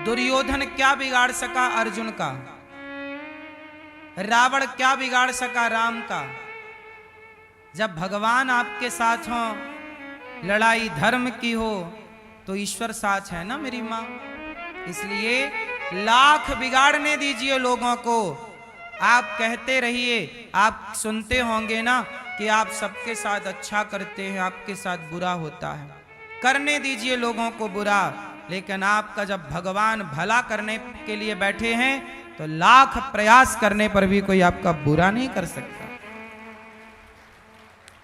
दुर्योधन क्या बिगाड़ सका अर्जुन का, रावण क्या बिगाड़ सका राम का। जब भगवान आपके साथ हो, लड़ाई धर्म की हो, तो ईश्वर साथ है ना मेरी माँ। इसलिए लाख बिगाड़ने दीजिए लोगों को, आप कहते रहिए, आप सुनते होंगे ना कि आप सबके साथ अच्छा करते हैं, आपके साथ बुरा होता है। करने दीजिए लोगों को बुरा, लेकिन आपका जब भगवान भला करने के लिए बैठे हैं तो लाख प्रयास करने पर भी कोई आपका बुरा नहीं कर सकता।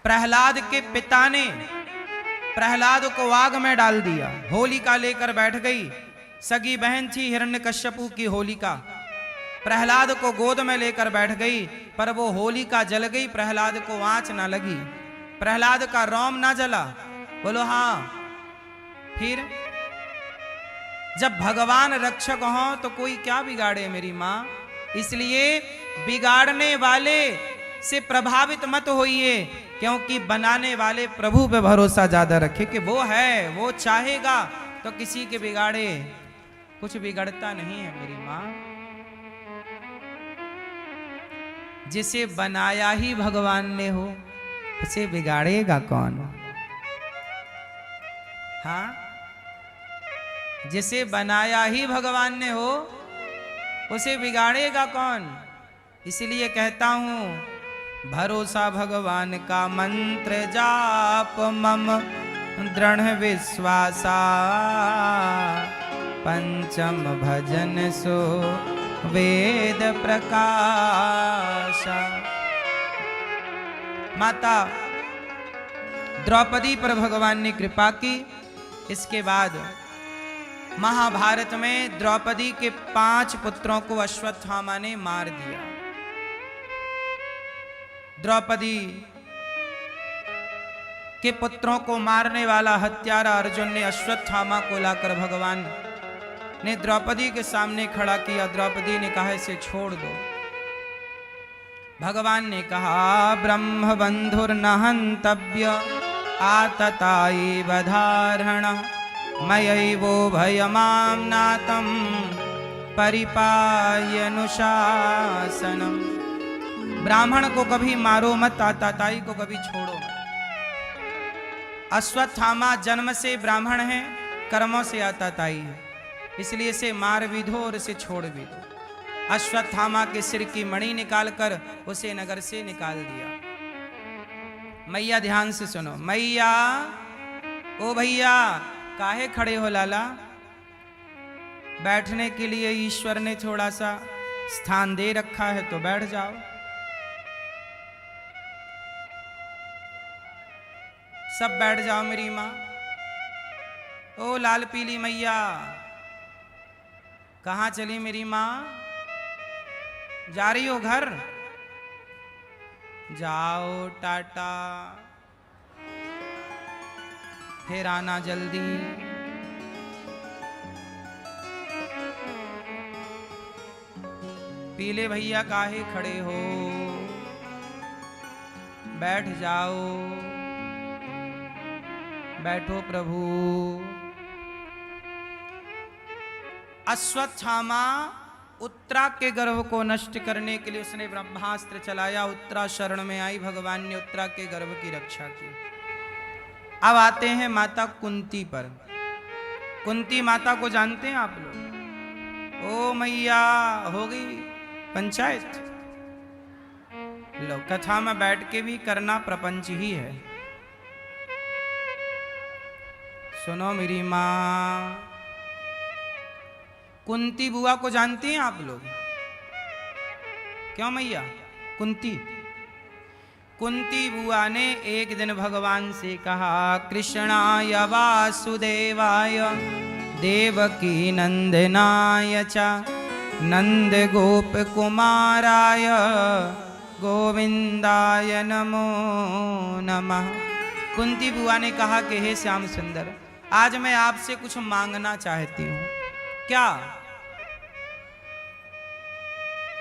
प्रहलाद के पिता ने प्रहलाद को आग में डाल दिया, होलिका लेकर बैठ गई। सगी बहन थी हिरण्यकश्यपु की होलिका, प्रहलाद को गोद में लेकर बैठ गई, पर वो होलिका जल गई, प्रहलाद को आंच ना लगी, प्रहलाद का रोम ना जला। बोलो हाँ। फिर जब भगवान रक्षक हो तो कोई क्या बिगाड़े मेरी माँ। इसलिए बिगाड़ने वाले से प्रभावित मत होइए, क्योंकि बनाने वाले प्रभु पे भरोसा ज्यादा रखे कि वो है, वो चाहेगा तो किसी के बिगाड़े कुछ बिगड़ता नहीं है मेरी माँ। जिसे बनाया ही भगवान ने हो, उसे बिगाड़ेगा कौन। हाँ, जिसे बनाया ही भगवान ने हो, उसे बिगाड़ेगा कौन। इसलिए कहता हूं, भरोसा भगवान का मंत्र जाप मम दृढ़ विश्वासा, पंचम भजन सो वेद प्रकाशा। माता द्रौपदी पर भगवान ने कृपा की। इसके बाद महाभारत में द्रौपदी के 5 पुत्रों को अश्वत्थामा ने मार दिया। द्रौपदी के पुत्रों को मारने वाला हत्यारा अर्जुन ने अश्वत्थामा को लाकर भगवान ने द्रौपदी के सामने खड़ा किया। द्रौपदी ने कहा इसे छोड़ दो। भगवान ने कहा ब्रह्म बंधुर न हंतव्य आतताई बधारण मयैवो भयमाम नातम परिपाय अनुशासनम। ब्राह्मण को कभी मारो मत, आताताई को कभी छोड़ो मत। अश्वत्थामा जन्म से ब्राह्मण है, कर्मों से आताताई है, इसलिए इसे मार भी दो और इसे छोड़ भी दो। अश्वत्थामा के सिर की मणि निकालकर उसे नगर से निकाल दिया। मैया ध्यान से सुनो, मैया ओ भैया काहे खड़े हो लाला। बैठने के लिए ईश्वर ने थोड़ा सा स्थान दे रखा है तो बैठ जाओ। सब बैठ जाओ मेरी माँ। ओ लाल पीली मैया कहाँ चली मेरी माँ। जा रही हो घर? जाओ टाटा, फिर आना जल्दी। पीले भैया काहे खड़े हो, बैठ जाओ। बैठो प्रभु। अश्वत्थामा उत्तरा के गर्भ को नष्ट करने के लिए उसने ब्रह्मास्त्र चलाया। उत्तरा शरण में आई, भगवान ने उत्तरा के गर्भ की रक्षा की। अब आते हैं माता कुंती पर। कुंती माता को जानते हैं आप लोग? ओ मैया हो गई पंचायत। लो कथा में बैठ के भी करना प्रपंच ही है। सुनो मेरी माँ, कुंती बुआ को जानती हैं आप लोग? क्यों मैया? कुंती बुआ ने एक दिन भगवान से कहा कृष्णाय वासुदेवाय देवकी नंदनाय च नंद गोप कुमाराय गोविंदाय नमो नमः। कुंती बुआ ने कहा कि हे श्याम सुंदर, आज मैं आपसे कुछ मांगना चाहती हूँ। क्या?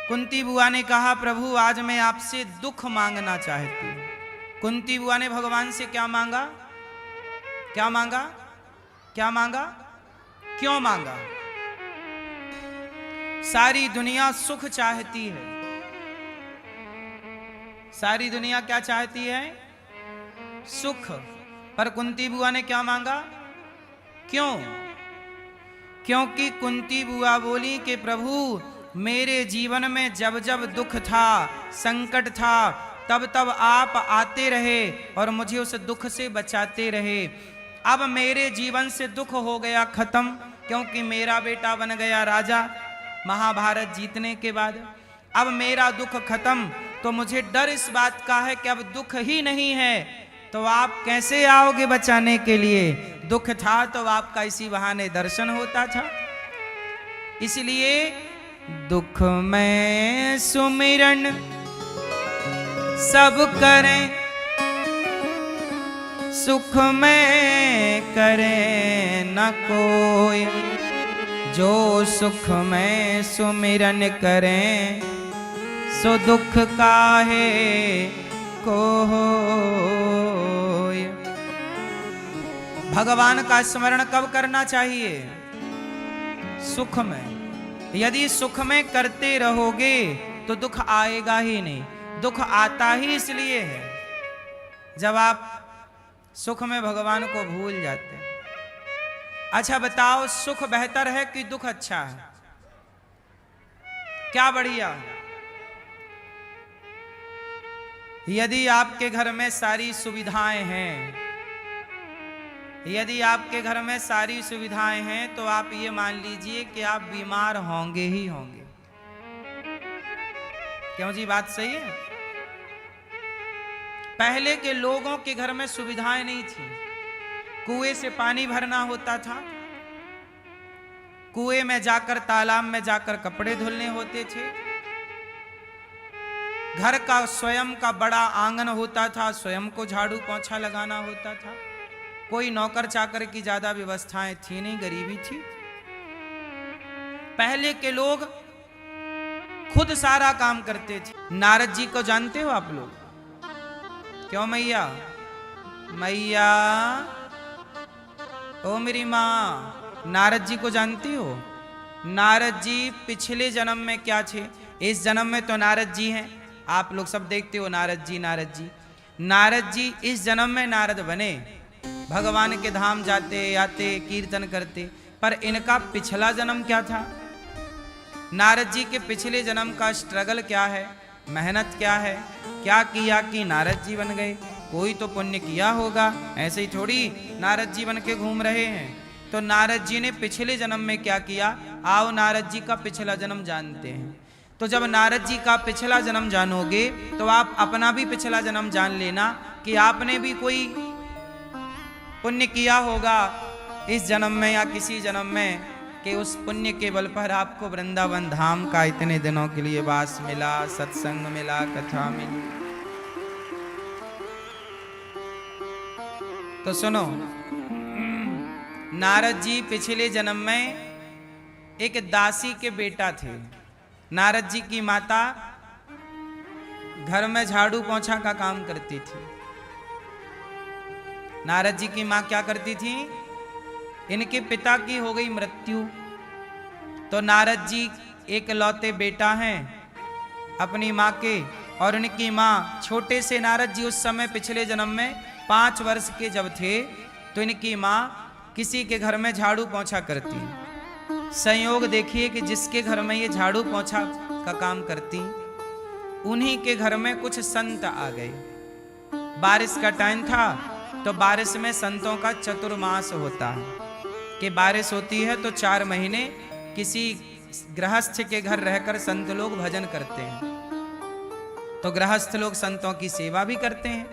कुंती बुआ ने कहा प्रभु आज मैं आपसे दुख मांगना चाहती हूँ। कुंती बुआ ने भगवान से क्या मांगा? क्या मांगा? क्या मांगा? क्यों मांगा? सारी दुनिया सुख चाहती है। सारी दुनिया क्या चाहती है? सुख। पर कुंती बुआ ने क्या मांगा? क्यों? क्योंकि कुंती बुआ बोली कि प्रभु मेरे जीवन में जब जब दुख था, संकट था, तब तब आप आते रहे और मुझे उस दुख से बचाते रहे। अब मेरे जीवन से दुख हो गया खत्म, क्योंकि मेरा बेटा बन गया राजा महाभारत जीतने के बाद। अब मेरा दुख खत्म, तो मुझे डर इस बात का है कि अब दुख ही नहीं है, तो आप कैसे आओगे बचाने के लिए? दुख था तो आपका इसी बहाने दर्शन होता था। इसलिए दुख में सुमिरन सब करें, सुख में करे न कोई। जो सुख में सुमिरन करें, सो दुख काहे को होय। भगवान का स्मरण कब करना चाहिए? सुख में। यदि सुख में करते रहोगे तो दुख आएगा ही नहीं। दुख आता ही इसलिए है जब आप सुख में भगवान को भूल जाते हैं। अच्छा बताओ, सुख बेहतर है कि दुख अच्छा है? क्या बढ़िया है? यदि आपके घर में सारी सुविधाएं हैं, यदि आपके घर में सारी सुविधाएं हैं, तो आप ये मान लीजिए कि आप बीमार होंगे ही होंगे। क्यों जी, बात सही है? पहले के लोगों के घर में सुविधाएं नहीं थी। कुएं से पानी भरना होता था, कुएं में जाकर, तालाब में जाकर कपड़े धुलने होते थे। घर का स्वयं का बड़ा आंगन होता था, स्वयं को झाड़ू पोंछा लगाना होता था। कोई नौकर चाकर की ज्यादा व्यवस्थाएं थी नहीं, गरीबी थी। पहले के लोग खुद सारा काम करते थे। नारद जी को जानते हो आप लोग? क्यों मैया? मैया ओ मेरी माँ, नारद जी को जानती हो? नारद जी पिछले जन्म में क्या थे? इस जन्म में तो नारद जी हैं, आप लोग सब देखते हो नारद जी नारद जी। नारद जी इस जन्म में नारद बने, भगवान के धाम जाते आते कीर्तन करते। पर इनका पिछला जन्म क्या था? नारद जी के पिछले जन्म का स्ट्रगल क्या है, मेहनत क्या है, क्या किया कि नारद जी बन गए? कोई तो पुण्य किया होगा, ऐसे ही थोड़ी नारद जी बन के घूम रहे हैं। तो नारद जी ने पिछले जन्म में क्या किया, आओ नारद जी का पिछला जन्म जानते हैं। तो जब नारद जी का पिछला जन्म जानोगे तो आप अपना भी पिछला जन्म जान लेना कि आपने भी कोई पुण्य किया होगा इस जन्म में या किसी जन्म में, कि उस पुण्य के बल पर आपको वृंदावन धाम का इतने दिनों के लिए वास मिला, सत्संग मिला, कथा मिली। तो सुनो, नारद जी पिछले जन्म में एक दासी के बेटा थे। नारद जी की माता घर में झाड़ू पोंछा का काम करती थी। नारद जी की माँ क्या करती थी? इनके पिता की हो गई मृत्यु, तो नारद जी एक लौते बेटा हैं अपनी माँ के, और उनकी माँ छोटे से नारद जी उस समय पिछले जन्म में 5 वर्ष के जब थे, तो इनकी माँ किसी के घर में झाड़ू पोंछा करती। संयोग देखिए कि जिसके घर में ये झाड़ू पोंछा का काम करती, उन्हीं के घर में कुछ संत आ गए। बारिश का टाइम था, तो बारिश में संतों का चतुर्मास होता है कि बारिश होती है तो 4 महीने किसी गृहस्थ के घर रहकर संत लोग भजन करते हैं। तो गृहस्थ लोग संतों की सेवा भी करते हैं।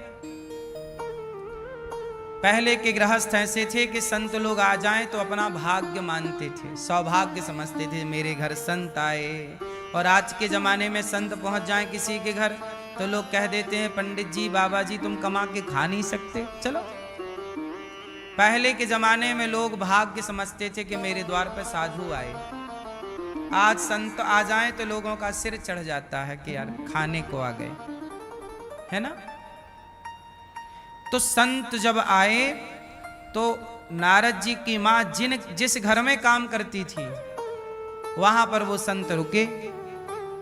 पहले के गृहस्थ ऐसे थे कि संत लोग आ जाएं तो अपना भाग्य मानते थे, सौभाग्य समझते थे, मेरे घर संत आए। और आज के जमाने में संत पहुंच जाएं किसी के घर तो लोग कह देते हैं, पंडित जी बाबा जी तुम कमा के खा नहीं सकते, चलो। पहले के जमाने में लोग भाग्य समझते थे कि मेरे द्वार पर साधु आए। आज संत आ जाएं तो लोगों का सिर चढ़ जाता है कि यार खाने को आ गए, है ना। तो संत जब आए तो नारद जी की माँ जिस घर में काम करती थी, वहां पर वो संत रुके।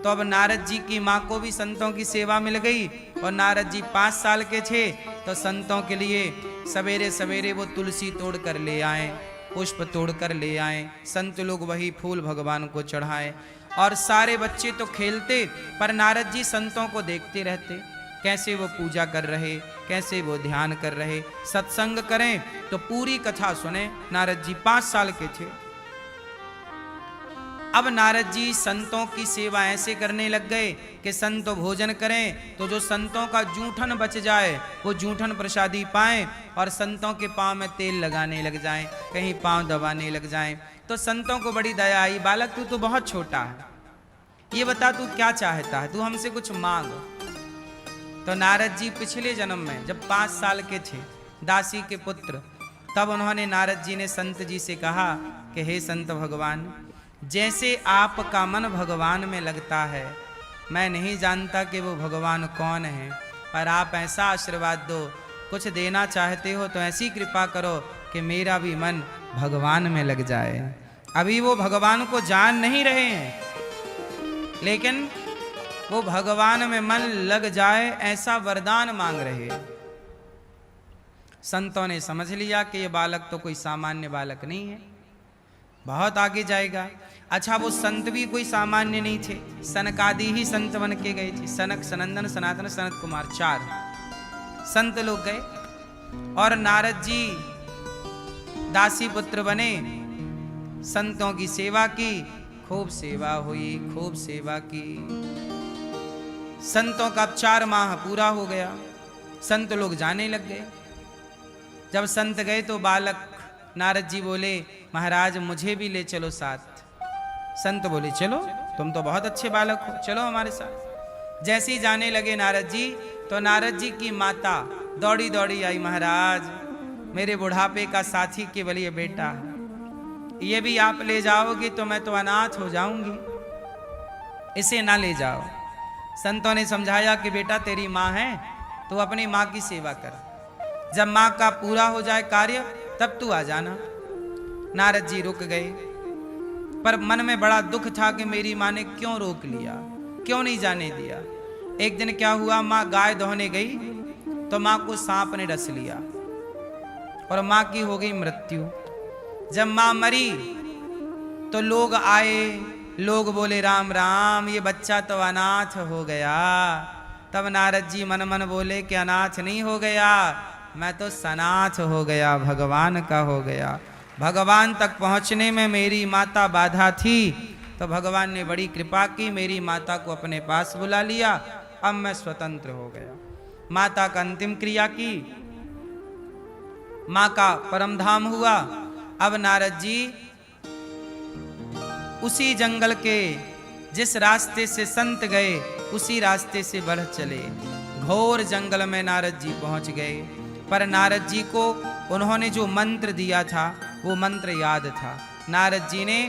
तो अब नारद जी की माँ को भी संतों की सेवा मिल गई और नारद जी 5 साल के थे तो संतों के लिए सवेरे सवेरे वो तुलसी तोड़ कर ले आए, पुष्प तोड़ कर ले आए, संत लोग वही फूल भगवान को चढ़ाए। और सारे बच्चे तो खेलते पर नारद जी संतों को देखते रहते, कैसे वो पूजा कर रहे, कैसे वो ध्यान कर रहे, सत्संग करें तो पूरी कथा सुने। नारद जी 5 साल के थे। अब नारद जी संतों की सेवा ऐसे करने लग गए कि संत भोजन करें तो जो संतों का जूठन बच जाए वो जूठन प्रसादी पाएं और संतों के पांव में तेल लगाने लग जाएं, कहीं पांव दबाने लग जाएं। तो संतों को बड़ी दया आई, बालक तू तो बहुत छोटा है, ये बता तू क्या चाहता है, तू हमसे कुछ मांग। तो नारद जी पिछले जन्म में जब 5 साल के थे, दासी के पुत्र, तब उन्होंने नारद जी ने संत जी से कहा कि हे संत भगवान, जैसे आपका मन भगवान में लगता है, मैं नहीं जानता कि वो भगवान कौन है, पर आप ऐसा आशीर्वाद दो, कुछ देना चाहते हो तो ऐसी कृपा करो कि मेरा भी मन भगवान में लग जाए। अभी वो भगवान को जान नहीं रहे हैं, लेकिन वो भगवान में मन लग जाए ऐसा वरदान मांग रहे हैं। संतों ने समझ लिया कि ये बालक तो कोई सामान्य बालक नहीं है, बहुत आगे जाएगा। अच्छा, वो संत भी कोई सामान्य नहीं थे, सनकादि ही संत बन के गए थे। सनक, सनंदन, सनातन, सनत कुमार, 4 संत लोग गए और नारद जी दासी पुत्र बने, संतों की सेवा की, खूब सेवा हुई, खूब सेवा की। संतों का 4 माह पूरा हो गया, संत लोग जाने लग गए। जब संत गए तो बालक नारद जी बोले, महाराज मुझे भी ले चलो साथ। संत बोले, चलो, तुम तो बहुत अच्छे बालक हो, चलो हमारे साथ। जैसे ही जाने लगे नारद जी तो नारद जी की माता दौड़ी दौड़ी आई, महाराज मेरे बुढ़ापे का साथी केवल ये बेटा है, ये भी आप ले जाओगे तो मैं तो अनाथ हो जाऊंगी, इसे ना ले जाओ। संतों ने समझाया कि बेटा तेरी माँ है, तो अपनी माँ की सेवा कर, जब माँ का पूरा हो जाए कार्य तब तू आ जाना। नारद जी रुक गए, पर मन में बड़ा दुख था कि मेरी माँ ने क्यों रोक लिया, क्यों नहीं जाने दिया। एक दिन क्या हुआ, माँ गाय दोहने गई तो माँ को सांप ने डस लिया और माँ की हो गई मृत्यु। जब माँ मरी तो लोग आए, लोग बोले राम राम, ये बच्चा तो अनाथ हो गया। तब नारद जी मन मन बोले कि अनाथ नहीं हो गया, मैं तो सनाथ हो गया, भगवान का हो गया। भगवान तक पहुंचने में मेरी माता बाधा थी, तो भगवान ने बड़ी कृपा की, मेरी माता को अपने पास बुला लिया, अब मैं स्वतंत्र हो गया। माता का अंतिम क्रिया की, माँ का परम धाम हुआ। अब नारद जी उसी जंगल के जिस रास्ते से संत गए उसी रास्ते से बढ़ चले। घोर जंगल में नारद जी पहुंच गए, पर नारद जी को उन्होंने जो मंत्र दिया था वो मंत्र याद था। नारद जी ने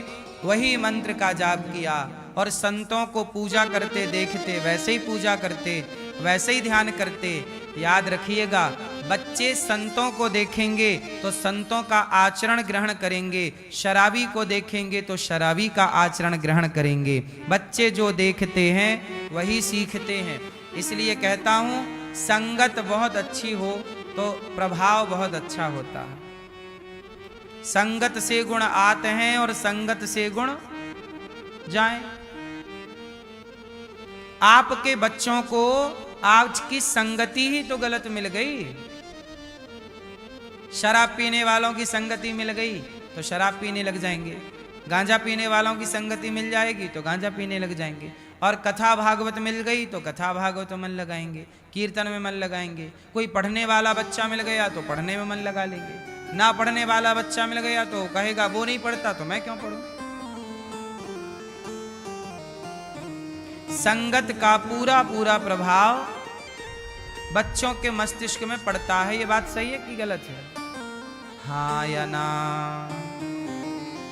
वही मंत्र का जाप किया और संतों को पूजा करते देखते वैसे ही पूजा करते, वैसे ही ध्यान करते। याद रखिएगा, बच्चे संतों को देखेंगे तो संतों का आचरण ग्रहण करेंगे, शराबी को देखेंगे तो शराबी का आचरण ग्रहण करेंगे। बच्चे जो देखते हैं वही सीखते हैं। इसलिए कहता हूँ, संगत बहुत अच्छी हो तो प्रभाव बहुत अच्छा होता है। संगत से गुण आते हैं और संगत से गुण जाएं। आपके बच्चों को आपकी संगति ही तो गलत मिल गई। शराब पीने वालों की संगति मिल गई तो शराब पीने लग जाएंगे, गांजा पीने वालों की संगति मिल जाएगी तो गांजा पीने लग जाएंगे, और कथा भागवत मिल गई तो कथा भागवत में मन लगाएंगे, कीर्तन में मन लगाएंगे। कोई पढ़ने वाला बच्चा मिल गया तो पढ़ने में मन लगा लेंगे, ना पढ़ने वाला बच्चा मिल गया तो कहेगा वो नहीं पढ़ता तो मैं क्यों पढ़ूं। संगत का पूरा पूरा प्रभाव बच्चों के मस्तिष्क में पड़ता है। ये बात सही है कि गलत है? हाँ या ना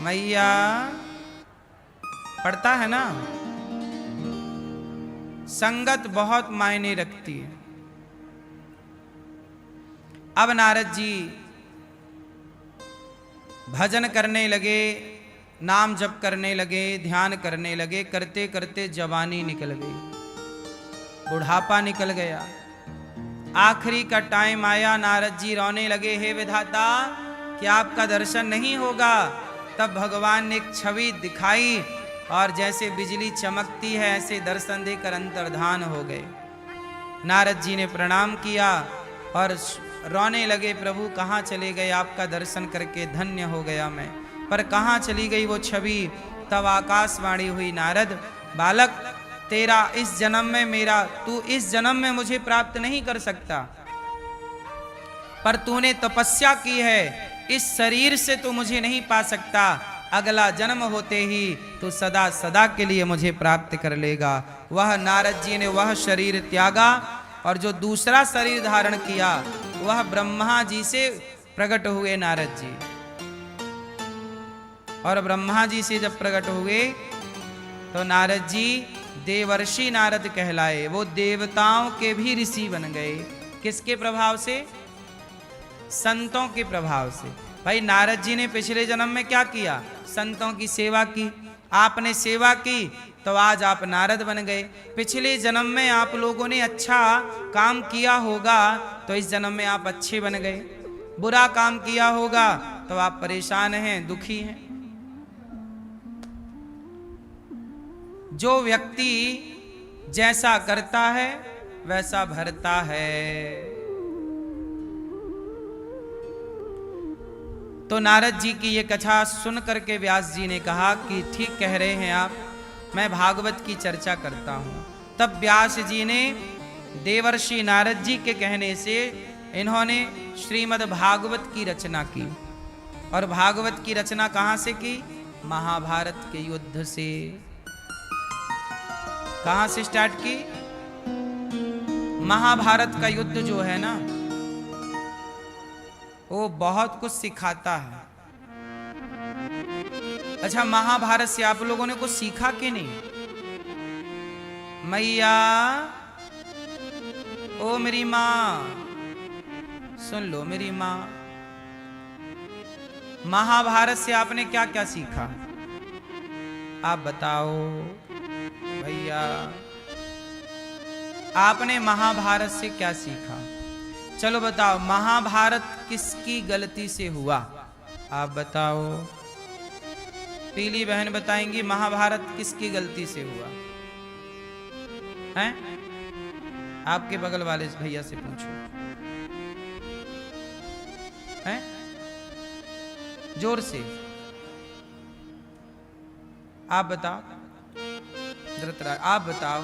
मैया? पड़ता है ना। संगत बहुत मायने रखती है। अब नारद जी भजन करने लगे, नाम जप करने लगे, ध्यान करने लगे, करते करते जवानी निकल गई, बुढ़ापा निकल गया। आखिरी का टाइम आया, नारद जी रोने लगे, हे विधाता कि आपका दर्शन नहीं होगा। तब भगवान ने एक छवि दिखाई और जैसे बिजली चमकती है ऐसे दर्शन देकर अंतर्धान हो गए। नारद जी ने प्रणाम किया और रोने लगे, प्रभु कहाँ चले गए, आपका दर्शन करके धन्य हो गया मैं, पर कहाँ चली गई वो छवि। तब आकाशवाणी हुई, नारद बालक तेरा इस जन्म में मेरा, तू इस जन्म में मुझे प्राप्त नहीं कर सकता, पर तूने तपस्या की है, इस शरीर से तू मुझे नहीं पा सकता, अगला जन्म होते ही तू सदा सदा के लिए मुझे प्राप्त कर लेगा। वह नारद जी ने वह शरीर त्यागा और जो दूसरा शरीर धारण किया वह ब्रह्मा जी से प्रकट हुए नारद जी। और ब्रह्मा जी से जब प्रकट हुए तो नारद जी देवर्षि नारद कहलाए, वो देवताओं के भी ऋषि बन गए। किसके प्रभाव से? संतों के प्रभाव से। भाई नारद जी ने पिछले जन्म में क्या किया? संतों की सेवा की। आपने सेवा की तो आज आप नारद बन गए। पिछले जन्म में आप लोगों ने अच्छा काम किया होगा तो इस जन्म में आप अच्छे बन गए। बुरा काम किया होगा तो आप परेशान हैं, दुखी हैं। जो व्यक्ति जैसा करता है वैसा भरता है। तो नारद जी की ये कथा सुन करके व्यास जी ने कहा कि ठीक कह रहे हैं आप, मैं भागवत की चर्चा करता हूँ। तब व्यास जी ने देवर्षि नारद जी के कहने से इन्होंने श्रीमद् भागवत की रचना की। और भागवत की रचना कहाँ से की? महाभारत के युद्ध से। कहाँ से स्टार्ट की? महाभारत का युद्ध जो है ना, वो बहुत कुछ सिखाता है। अच्छा, महाभारत से आप लोगों ने कुछ सीखा कि नहीं? मैया, ओ मेरी माँ, सुन लो मेरी माँ, महाभारत से आपने क्या क्या सीखा? आप बताओ भैया, आपने महाभारत से क्या सीखा? चलो बताओ, महाभारत किसकी गलती से हुआ? आप बताओ। पीली बहन बताएंगी महाभारत किसकी गलती से हुआ है? आपके बगल वाले भैया से पूछो, हैं? जोर से आप बताओ। धृतराज, आप बताओ।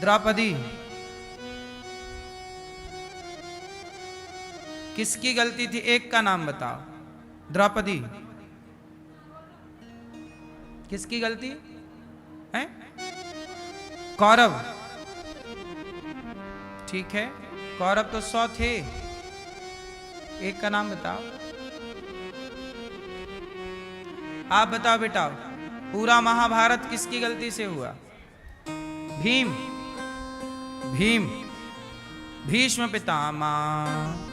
द्रौपदी, किसकी गलती थी? एक का नाम बताओ। द्रौपदी, किसकी गलती है? कौरव। ठीक है, कौरव तो 100 थे, एक का नाम बताओ। आप बताओ बेटा, पूरा महाभारत किसकी गलती से हुआ? भीम। भीम, भीष्म पितामह।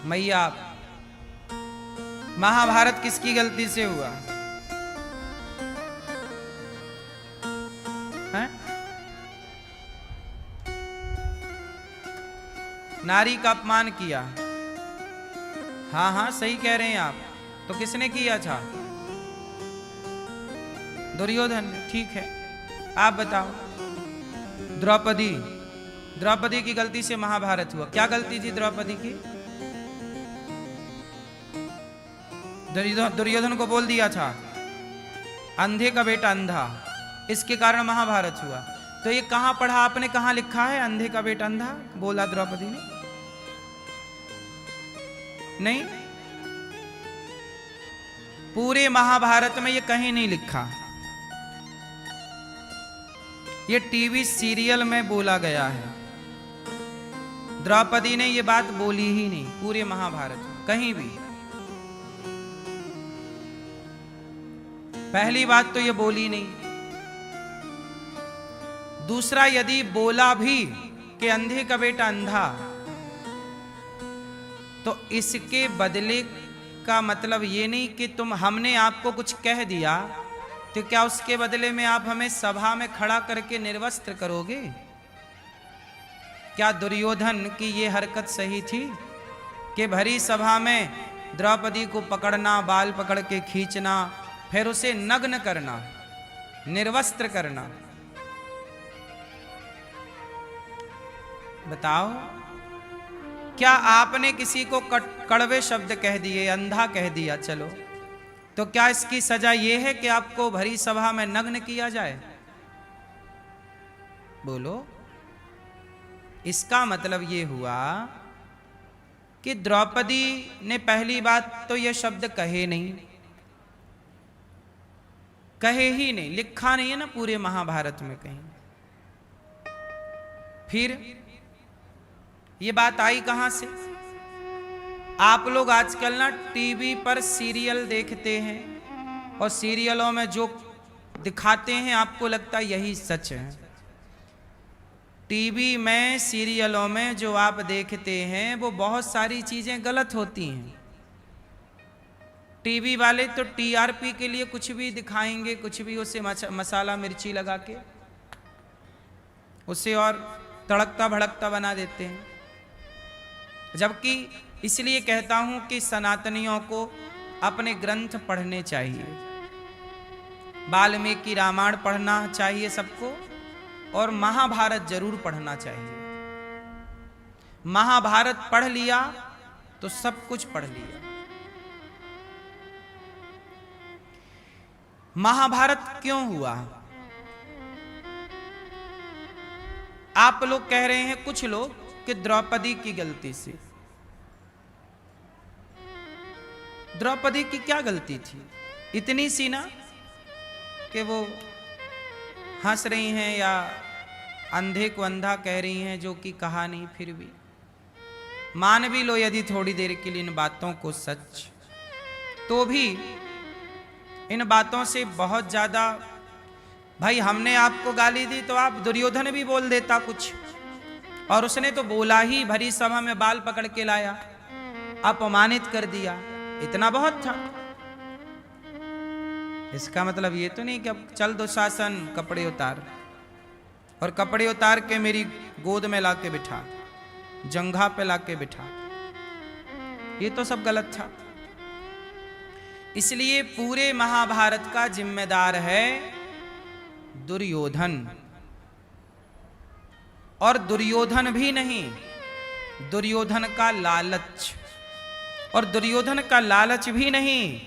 मैया, महाभारत किसकी गलती से हुआ है? नारी का अपमान किया। हाँ हाँ सही कह रहे हैं आप। तो किसने किया था? दुर्योधन। ठीक है, आप बताओ। द्रौपदी, द्रौपदी की गलती से महाभारत हुआ। क्या गलती थी द्रौपदी की? दुर्योधन को बोल दिया था अंधे का बेटा अंधा, इसके कारण महाभारत हुआ। तो ये कहां पढ़ा आपने, कहां लिखा है अंधे का बेटा अंधा बोला द्रौपदी ने? नहीं, पूरे महाभारत में ये कहीं नहीं लिखा। ये टीवी सीरियल में बोला गया है। द्रौपदी ने ये बात बोली ही नहीं पूरे महाभारत में कहीं भी। पहली बात तो ये बोली नहीं। दूसरा, यदि बोला भी कि अंधे का बेटा अंधा, तो इसके बदले का मतलब ये नहीं कि हमने आपको कुछ कह दिया तो क्या उसके बदले में आप हमें सभा में खड़ा करके निर्वस्त्र करोगे? क्या दुर्योधन की ये हरकत सही थी कि भरी सभा में द्रौपदी को पकड़ना, बाल पकड़ के खींचना, फिर उसे नग्न करना, निर्वस्त्र करना? बताओ, क्या आपने किसी को कड़वे शब्द कह दिए, अंधा कह दिया, चलो, तो क्या इसकी सजा यह है कि आपको भरी सभा में नग्न किया जाए? बोलो। इसका मतलब ये हुआ कि द्रौपदी ने पहली बात तो ये शब्द कहे नहीं, कहे ही नहीं, लिखा नहीं है ना पूरे महाभारत में कहीं। फिर ये बात आई कहां से? आप लोग आजकल ना टीवी पर सीरियल देखते हैं और सीरियलों में जो दिखाते हैं आपको लगता है यही सच है। टीवी में, सीरियलों में जो आप देखते हैं वो बहुत सारी चीजें गलत होती हैं। टीवी वाले तो टीआरपी के लिए कुछ भी दिखाएंगे, कुछ भी उसे मसाला मिर्ची लगा के उसे और तड़कता भड़कता बना देते हैं। जबकि इसलिए कहता हूं कि सनातनियों को अपने ग्रंथ पढ़ने चाहिए। वाल्मीकि रामायण पढ़ना चाहिए सबको और महाभारत जरूर पढ़ना चाहिए। महाभारत पढ़ लिया तो सब कुछ पढ़ लिया। महाभारत क्यों हुआ? आप लोग कह रहे हैं, कुछ लोग, कि द्रौपदी की गलती से। द्रौपदी की क्या गलती थी? इतनी सी ना कि वो हंस रही हैं या अंधे को अंधा कह रही हैं, जो कि कहा नहीं। फिर भी मान भी लो यदि थोड़ी देर के लिए इन बातों को सच, तो भी इन बातों से बहुत ज्यादा, भाई हमने आपको गाली दी तो आप दुर्योधन भी बोल देता कुछ, और उसने तो बोला ही, भरी सभा में बाल पकड़ के लाया, अपमानित कर दिया, इतना बहुत था। इसका मतलब ये तो नहीं कि अब चल दुशासन कपड़े उतार, और कपड़े उतार के मेरी गोद में लाके बिठा, जंघा पे लाके बिठा, ये तो सब गलत था। इसलिए पूरे महाभारत का जिम्मेदार है दुर्योधन। और दुर्योधन भी नहीं, दुर्योधन का लालच, और दुर्योधन का लालच भी नहीं,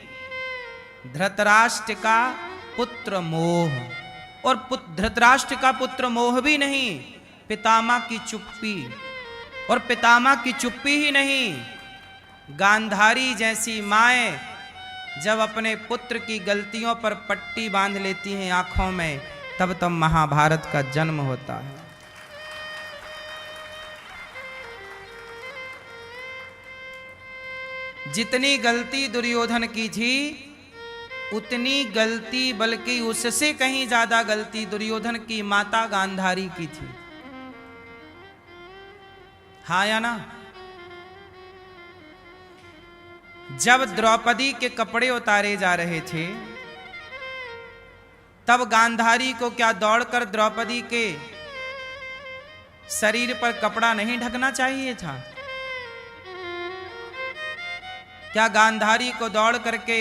धृतराष्ट्र का पुत्र मोह, और धृतराष्ट्र का पुत्र मोह भी नहीं, पितामह की चुप्पी, और पितामह की चुप्पी ही नहीं, गांधारी जैसी माएं जब अपने पुत्र की गलतियों पर पट्टी बांध लेती हैं आंखों में, तब तब महाभारत का जन्म होता है। जितनी गलती दुर्योधन की थी उतनी गलती, बल्कि उससे कहीं ज्यादा गलती दुर्योधन की माता गांधारी की थी। हाँ या ना? जब द्रौपदी के कपड़े उतारे जा रहे थे तब गांधारी को क्या दौड़कर द्रौपदी के शरीर पर कपड़ा नहीं ढकना चाहिए था? क्या गांधारी को दौड़ करके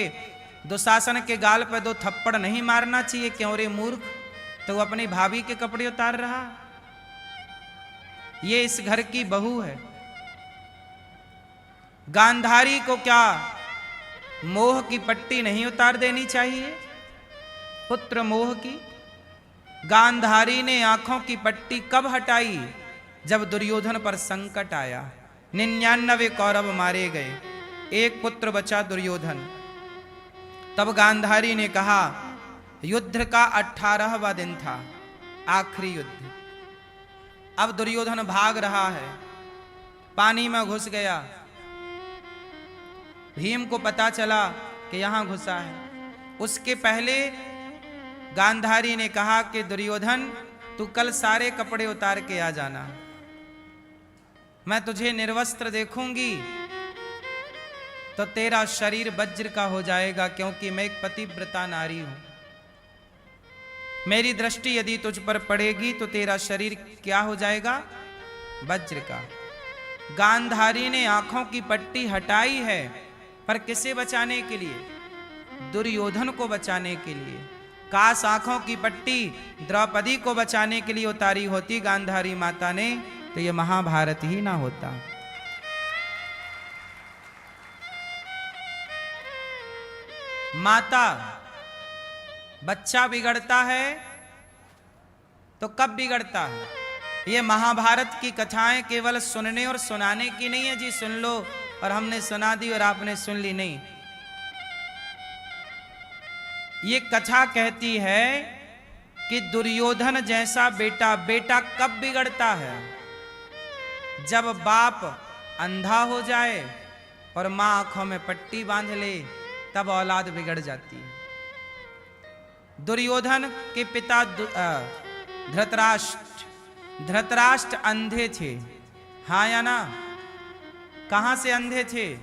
दुशासन के गाल पर 2 थप्पड़ नहीं मारना चाहिए? क्यों रे मूर्ख, तो वो अपनी भाभी के कपड़े उतार रहा। ये इस घर की बहू है। गांधारी को क्या मोह की पट्टी नहीं उतार देनी चाहिए? पुत्र मोह की। गांधारी ने आंखों की पट्टी कब हटाई? जब दुर्योधन पर संकट आया। 99 कौरव मारे गए, एक पुत्र बचा दुर्योधन। तब गांधारी ने कहा, युद्ध का 18वां दिन था, आखिरी युद्ध। अब दुर्योधन भाग रहा है, पानी में घुस गया। भीम को पता चला कि यहां घुसा है। उसके पहले गांधारी ने कहा कि दुर्योधन, तू कल सारे कपड़े उतार के आ जाना, मैं तुझे निर्वस्त्र देखूंगी तो तेरा शरीर वज्र का हो जाएगा, क्योंकि मैं एक पतिव्रता नारी हूं। मेरी दृष्टि यदि तुझ पर पड़ेगी तो तेरा शरीर क्या हो जाएगा? वज्र का। गांधारी ने आंखों की पट्टी हटाई है, पर किसे बचाने के लिए? दुर्योधन को बचाने के लिए। काश आंखों की पट्टी द्रौपदी को बचाने के लिए उतारी होती गांधारी माता ने, तो यह महाभारत ही ना होता। माता, बच्चा बिगड़ता है तो कब बिगड़ता है? ये महाभारत की कथाएं केवल सुनने और सुनाने की नहीं है जी, सुन लो और हमने सुना दी और आपने सुन ली, नहीं। ये कथा कहती है कि दुर्योधन जैसा बेटा कब बिगड़ता है? जब बाप अंधा हो जाए और मां आंखों में पट्टी बांध ले, तब औलाद बिगड़ जाती है। दुर्योधन के पिता धृतराष्ट्र अंधे थे, हाँ या ना? कहां से अंधे थे?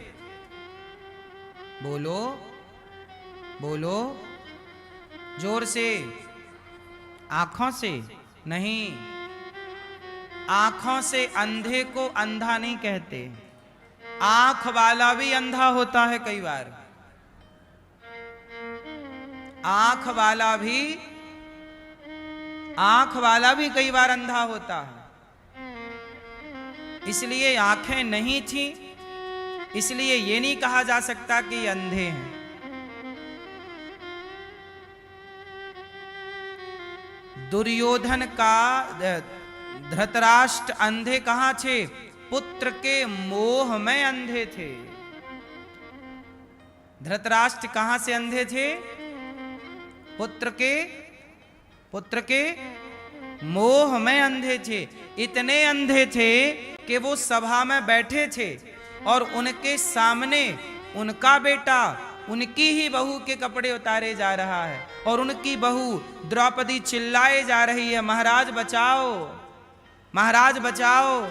बोलो बोलो जोर से। आंखों से नहीं, आंखों से अंधे को अंधा नहीं कहते। आंख वाला भी अंधा होता है कई बार। आंख वाला भी कई बार अंधा होता है। इसलिए आंखें नहीं थी, इसलिए ये नहीं कहा जा सकता कि ये अंधे हैं। दुर्योधन का धृतराष्ट्र अंधे कहां थे? पुत्र के मोह में अंधे थे। धृतराष्ट्र कहां से अंधे थे? पुत्र के मोह में अंधे थे। इतने अंधे थे कि वो सभा में बैठे थे और उनके सामने उनका बेटा उनकी ही बहू के कपड़े उतारे जा रहा है और उनकी बहू द्रौपदी चिल्लाए जा रही है, महाराज बचाओ, महाराज बचाओ।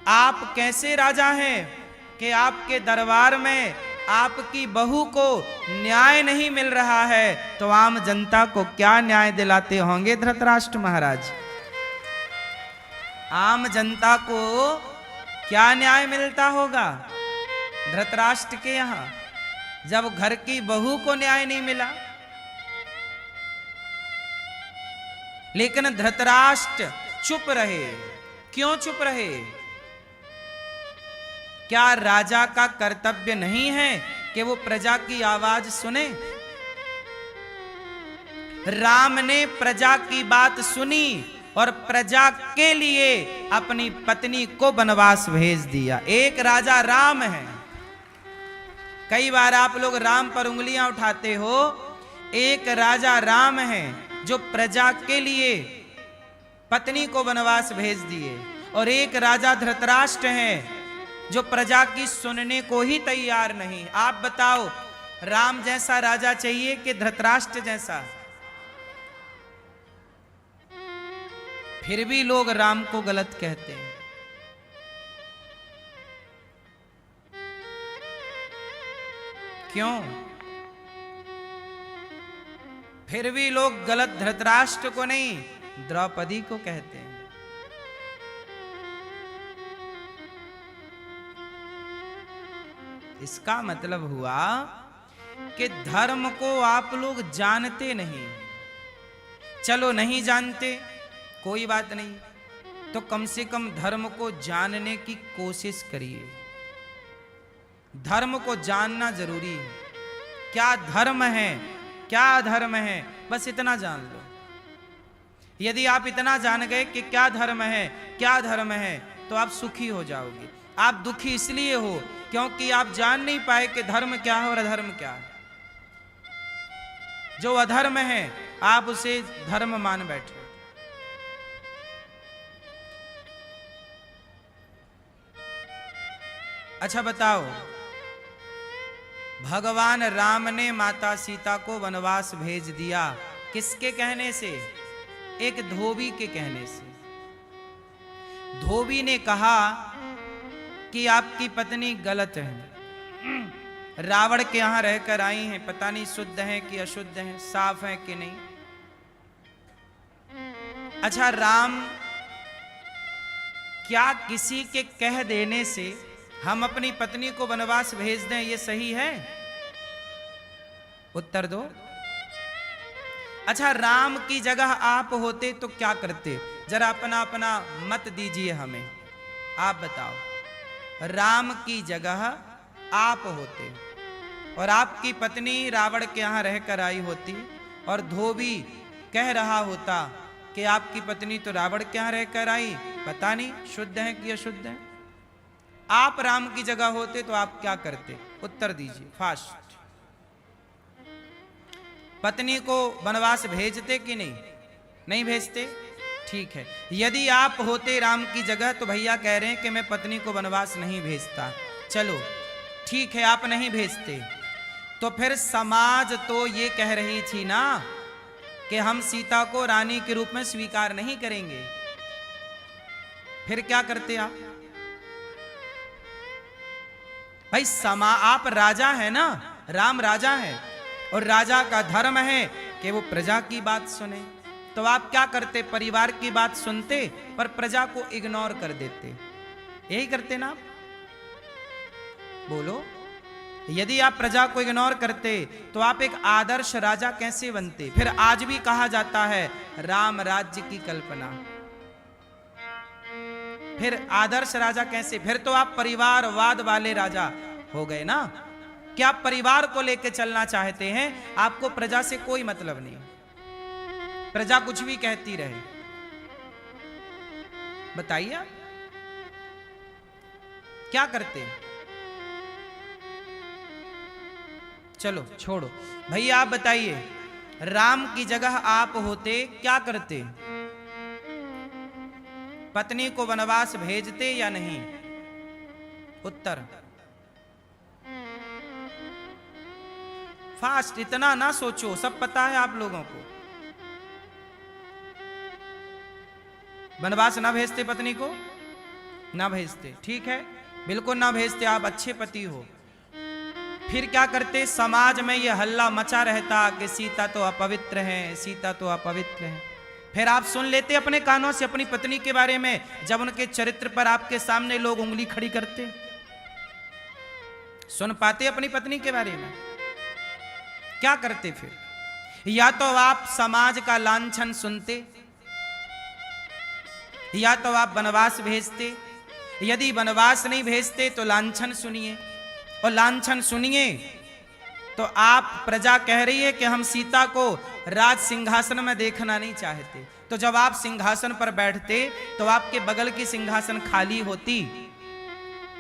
आप कैसे राजा हैं कि आपके दरबार में आपकी बहू को न्याय नहीं मिल रहा है, तो आम जनता को क्या न्याय दिलाते होंगे धृतराष्ट्र महाराज? आम जनता को क्या न्याय मिलता होगा धृतराष्ट्र के यहां, जब घर की बहू को न्याय नहीं मिला? लेकिन धृतराष्ट्र चुप रहे। क्यों चुप रहे? क्या राजा का कर्तव्य नहीं है कि वो प्रजा की आवाज सुने? राम ने प्रजा की बात सुनी और प्रजा के लिए अपनी पत्नी को वनवास भेज दिया। एक राजा राम है। कई बार आप लोग राम पर उंगलियां उठाते हो। एक राजा राम है जो प्रजा के लिए पत्नी को वनवास भेज दिए, और एक राजा धृतराष्ट्र है जो प्रजा की सुनने को ही तैयार नहीं। आप बताओ, राम जैसा राजा चाहिए कि धृतराष्ट्र जैसा? फिर भी लोग राम को गलत कहते हैं। क्यों? फिर भी लोग गलत धृतराष्ट्र को नहीं, द्रौपदी को कहते हैं। इसका मतलब हुआ कि धर्म को आप लोग जानते नहीं। चलो नहीं जानते, कोई बात नहीं, तो कम से कम धर्म को जानने की कोशिश करिए। धर्म को जानना जरूरी है। क्या धर्म है, क्या धर्म है, बस इतना जान लो। यदि आप इतना जान गए कि क्या धर्म है, क्या धर्म है, तो आप सुखी हो जाओगे। आप दुखी इसलिए हो क्योंकि आप जान नहीं पाए कि धर्म क्या है और अधर्म क्या है। जो अधर्म है आप उसे धर्म मान बैठे। अच्छा बताओ, भगवान राम ने माता सीता को वनवास भेज दिया, किसके कहने से? एक धोबी के कहने से। धोबी ने कहा कि आपकी पत्नी गलत है, रावण के यहां रहकर आई हैं, पता नहीं शुद्ध हैं कि अशुद्ध हैं, साफ हैं कि नहीं। अच्छा, राम क्या किसी के कह देने से हम अपनी पत्नी को वनवास भेज दें, ये सही है? उत्तर दो। अच्छा, राम की जगह आप होते तो क्या करते? जरा अपना अपना मत दीजिए हमें, आप बताओ। राम की जगह आप होते और आपकी पत्नी रावण के यहां रहकर आई होती और धोबी कह रहा होता कि आपकी पत्नी तो रावण के यहां रहकर आई, पता नहीं शुद्ध है कि अशुद्ध है। आप राम की जगह होते तो आप क्या करते? उत्तर दीजिए फास्ट। पत्नी को वनवास भेजते कि नहीं? नहीं भेजते। ठीक है, यदि आप होते राम की जगह तो भैया कह रहे हैं कि मैं पत्नी को वनवास नहीं भेजता। चलो ठीक है, आप नहीं भेजते तो फिर समाज तो ये कह रही थी ना कि हम सीता को रानी के रूप में स्वीकार नहीं करेंगे। फिर क्या करते आप? भाई आप राजा है ना, राम राजा है और राजा का धर्म है कि वो प्रजा की बात सुने। तो आप क्या करते? परिवार की बात सुनते पर प्रजा को इग्नोर कर देते। यही करते ना आप? बोलो, यदि आप प्रजा को इग्नोर करते तो आप एक आदर्श राजा कैसे बनते? फिर आज भी कहा जाता है राम राज्य की कल्पना। फिर आदर्श राजा कैसे? फिर तो आप परिवारवाद वाले राजा हो गए ना। क्या आप परिवार को लेकर चलना चाहते हैं? आपको प्रजा से कोई मतलब नहीं, प्रजा कुछ भी कहती रहे। बताइए क्या करते? चलो छोड़ो भैया, आप बताइए, राम की जगह आप होते क्या करते? पत्नी को वनवास भेजते या नहीं? उत्तर फास्ट, इतना ना सोचो, सब पता है आप लोगों को। वनवास ना भेजते पत्नी को? ना भेजते, ठीक है, बिल्कुल ना भेजते, आप अच्छे पति हो। फिर क्या करते? समाज में यह हल्ला मचा रहता कि सीता तो अपवित्र है, सीता तो अपवित्र है। फिर आप सुन लेते अपने कानों से अपनी पत्नी के बारे में, जब उनके चरित्र पर आपके सामने लोग उंगली खड़ी करते। सुन पाते अपनी पत्नी के बारे में? क्या करते फिर? या तो आप समाज का लांछन सुनते या तो आप वनवास भेजते। यदि वनवास नहीं भेजते तो लांछन सुनिए, और लांछन सुनिए तो आप, प्रजा कह रही है कि हम सीता को राज सिंहासन में देखना नहीं चाहते। तो जब आप सिंहासन पर बैठते तो आपके बगल की सिंहासन खाली होती।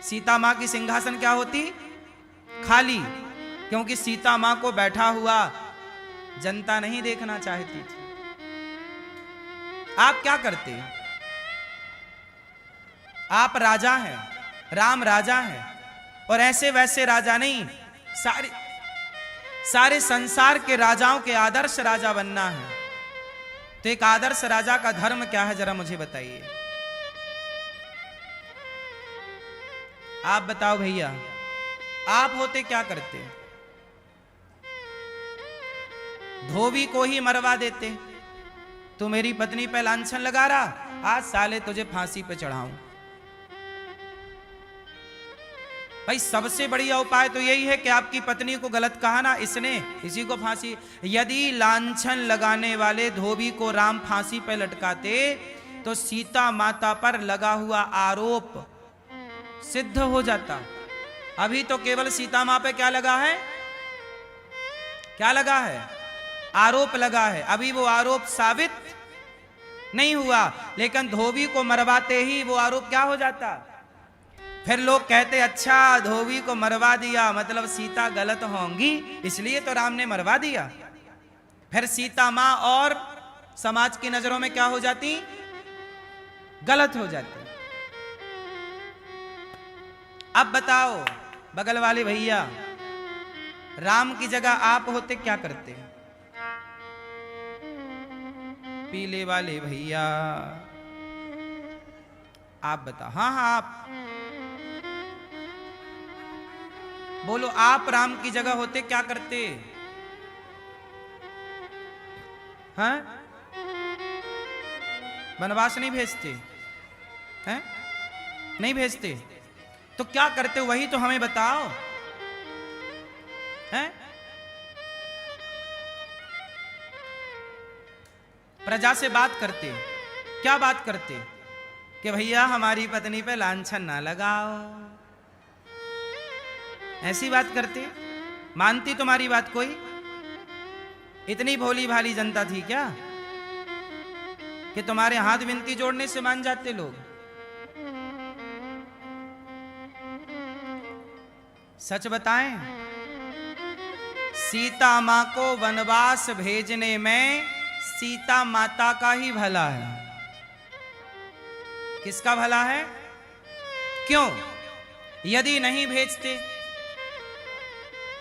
सीता मां की सिंहासन क्या होती? खाली, क्योंकि सीता मां को बैठा हुआ जनता नहीं देखना चाहती थी। आप क्या करते? आप राजा हैं, राम राजा है, और ऐसे वैसे राजा नहीं, सारे संसार के राजाओं के आदर्श राजा बनना है। तो एक आदर्श राजा का धर्म क्या है, जरा मुझे बताइए। आप बताओ भैया, आप होते क्या करते? धोबी को ही मरवा देते। तू मेरी पत्नी पे लांछन लगा रहा, आज साले तुझे फांसी पे चढ़ाऊं। भाई सबसे बढ़िया उपाय तो यही है कि आपकी पत्नी को गलत कहा ना इसने, इसी को फांसी। यदि लांछन लगाने वाले धोबी को राम फांसी पे लटकाते तो सीता माता पर लगा हुआ आरोप सिद्ध हो जाता। अभी तो केवल सीता मां पे क्या लगा है? क्या लगा है? आरोप लगा है। अभी वो आरोप साबित नहीं हुआ, लेकिन धोबी को मरवाते ही वो आरोप क्या हो जाता? फिर लोग कहते अच्छा धोबी को मरवा दिया मतलब सीता गलत होंगी, इसलिए तो राम ने मरवा दिया। फिर सीता मां और समाज की नजरों में क्या हो जाती? गलत हो जाती। अब बताओ बगल वाले भैया, राम की जगह आप होते क्या करते? पीले वाले भैया आप बताओ। हाँ हाँ, आप बोलो आप राम की जगह होते क्या करते? हैं? वनवास नहीं भेजते हैं? नहीं भेजते तो क्या करते? वही तो हमें बताओ हैं? प्रजा से बात करते, क्या बात करते? कि भैया हमारी पत्नी पे लांछन ना लगाओ, ऐसी बात करते? मानती तुम्हारी बात कोई? इतनी भोली भाली जनता थी क्या कि तुम्हारे हाथ विनती जोड़ने से मान जाते लोग? सच बताएं, सीता मां को वनवास भेजने में सीता माता का ही भला है। किसका भला है? क्यों? यदि नहीं भेजते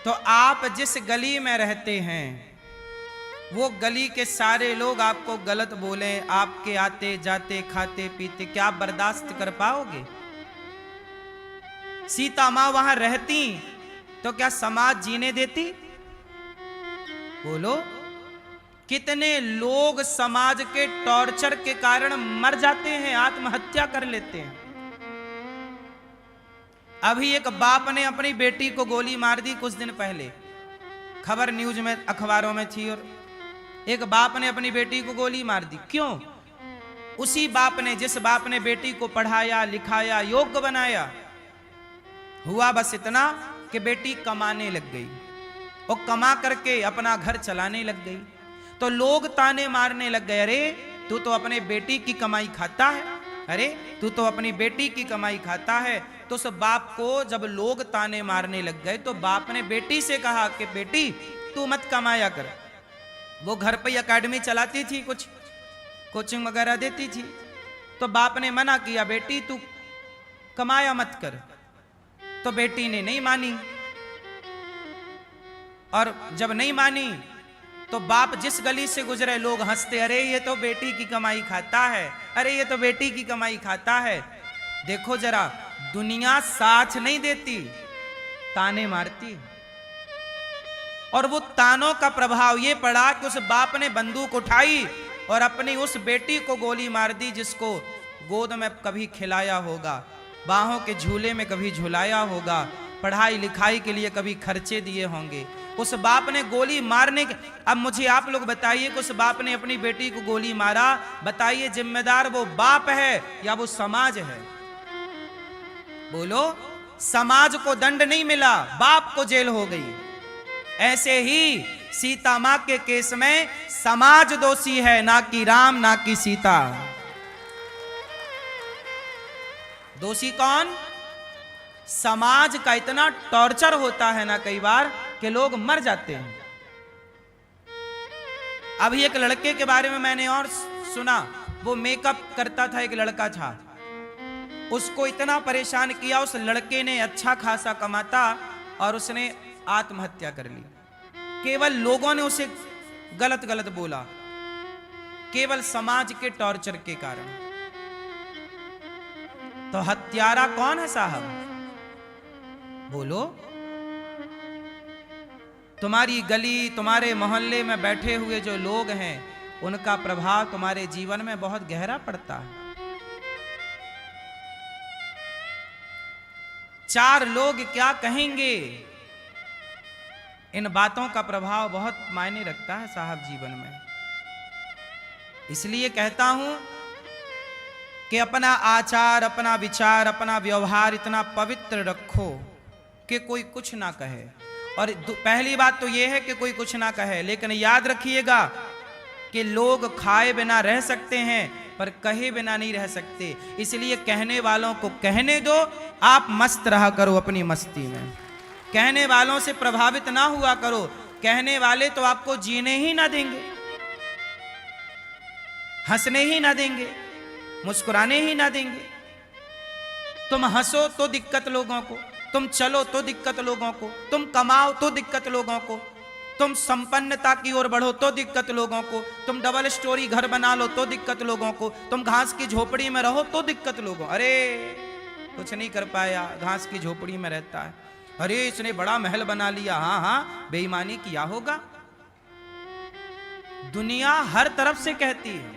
तो आप जिस गली में रहते हैं वो गली के सारे लोग आपको गलत बोले, आपके आते जाते खाते पीते, क्या आप बर्दाश्त कर पाओगे? सीता मां वहां रहती तो क्या समाज जीने देती? बोलो, कितने लोग समाज के टॉर्चर के कारण मर जाते हैं, आत्महत्या कर लेते हैं। अभी एक बाप ने अपनी बेटी को गोली मार दी कुछ दिन पहले, खबर न्यूज में अखबारों में थी, और एक बाप ने अपनी बेटी को गोली मार दी। क्यों? उसी बाप ने, जिस बाप ने बेटी को पढ़ाया लिखाया योग्य बनाया, हुआ बस इतना कि बेटी कमाने लग गई और कमा करके अपना घर चलाने लग गई तो लोग ताने मारने लग गए, अरे तू तो अपने बेटी की कमाई खाता है, अरे तू तो अपनी बेटी की कमाई खाता है। तो उस बाप को जब लोग ताने मारने लग गए तो बाप ने बेटी से कहा कि बेटी तू मत कमाया कर। वो घर पे एकेडमी चलाती थी, कुछ कोचिंग वगैरह देती थी, तो बाप ने मना किया, बेटी तू कमाया मत कर। तो बेटी ने नहीं मानी, और जब नहीं मानी तो बाप जिस गली से गुजरे लोग हंसते, अरे ये तो बेटी की कमाई खाता है, अरे ये तो बेटी की कमाई खाता है। देखो जरा, दुनिया साथ नहीं देती, ताने मारती। और वो तानों का प्रभाव ये पड़ा कि उस बाप ने बंदूक उठाई और अपनी उस बेटी को गोली मार दी जिसको गोद में कभी खिलाया होगा, बाहों के झूले में कभी झुलाया होगा, पढ़ाई लिखाई के लिए कभी खर्चे दिए होंगे। उस बाप ने गोली मारने के, अब मुझे आप लोग बताइए कि उस बाप ने अपनी बेटी को गोली मारा, बताइए जिम्मेदार वो बाप है या वो समाज है? बोलो, समाज को दंड नहीं मिला, बाप को जेल हो गई। ऐसे ही सीता मां के केस में समाज दोषी है, ना कि राम ना कि सीता। दोषी कौन? समाज का इतना टॉर्चर होता है ना कई बार कि लोग मर जाते हैं। अभी एक लड़के के बारे में मैंने और सुना, वो मेकअप करता था, एक लड़का था, उसको इतना परेशान किया, उस लड़के ने अच्छा खासा कमाता और उसने आत्महत्या कर ली। केवल लोगों ने उसे गलत गलत बोला, केवल समाज के टॉर्चर के कारण। तो हत्यारा कौन है साहब? बोलो, तुम्हारी गली, तुम्हारे मोहल्ले में बैठे हुए जो लोग हैं, उनका प्रभाव तुम्हारे जीवन में बहुत गहरा पड़ता है। चार लोग क्या कहेंगे, इन बातों का प्रभाव बहुत मायने रखता है साहब जीवन में। इसलिए कहता हूं कि अपना आचार, अपना विचार, अपना व्यवहार इतना पवित्र रखो कि कोई कुछ ना कहे। और पहली बात तो यह है कि कोई कुछ ना कहे, लेकिन याद रखिएगा कि लोग खाए बिना रह सकते हैं पर कहे बिना नहीं रह सकते। इसलिए कहने वालों को कहने दो, आप मस्त रहा करो अपनी मस्ती में। कहने वालों से प्रभावित ना हुआ करो, कहने वाले तो आपको जीने ही ना देंगे, हंसने ही ना देंगे, मुस्कुराने ही ना देंगे। तुम हंसो तो दिक्कत लोगों को, तुम चलो तो दिक्कत लोगों को, तुम कमाओ तो दिक्कत लोगों को, तुम संपन्नता की ओर बढ़ो तो दिक्कत लोगों को, तुम डबल स्टोरी घर बना लो तो दिक्कत लोगों को, तुम घास की झोपड़ी में रहो तो दिक्कत लोगों। अरे कुछ नहीं कर पाया, घास की झोपड़ी में रहता है। अरे इसने बड़ा महल बना लिया, हाँ हाँ बेईमानी किया होगा। दुनिया हर तरफ से कहती है,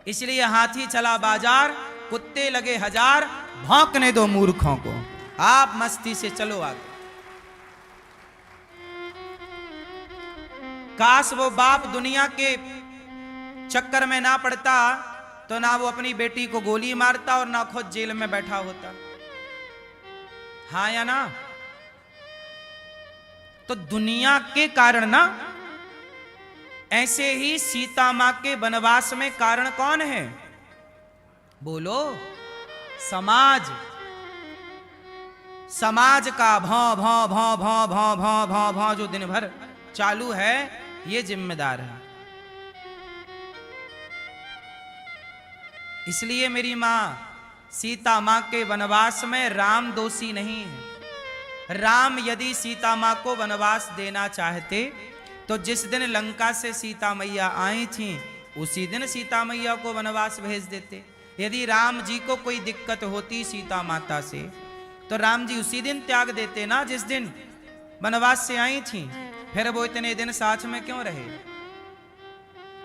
इसलिए हाथी चला बाजार, कुत्ते लगे हजार, भौंकने दो मूर्खों को, आप मस्ती से चलो आगे। काश वो बाप दुनिया के चक्कर में ना पड़ता तो ना वो अपनी बेटी को गोली मारता और ना खुद जेल में बैठा होता, हाँ या ना। तो दुनिया के कारण ना, ऐसे ही सीता मां के वनवास में कारण कौन है? बोलो, समाज। समाज का भौं भौं भौं भौं भौं भौं भौं भौं जो दिन भर चालू है, ये जिम्मेदार है। इसलिए मेरी मां सीता मां के वनवास में राम दोषी नहीं है। राम यदि सीता मां को वनवास देना चाहते तो जिस दिन लंका से सीता मैया आई थी उसी दिन सीता मैया को वनवास भेज देते। यदि राम जी को कोई दिक्कत होती सीता माता से तो राम जी उसी दिन त्याग देते ना जिस दिन वनवास से आई थी। फिर वो इतने दिन साथ में क्यों रहे?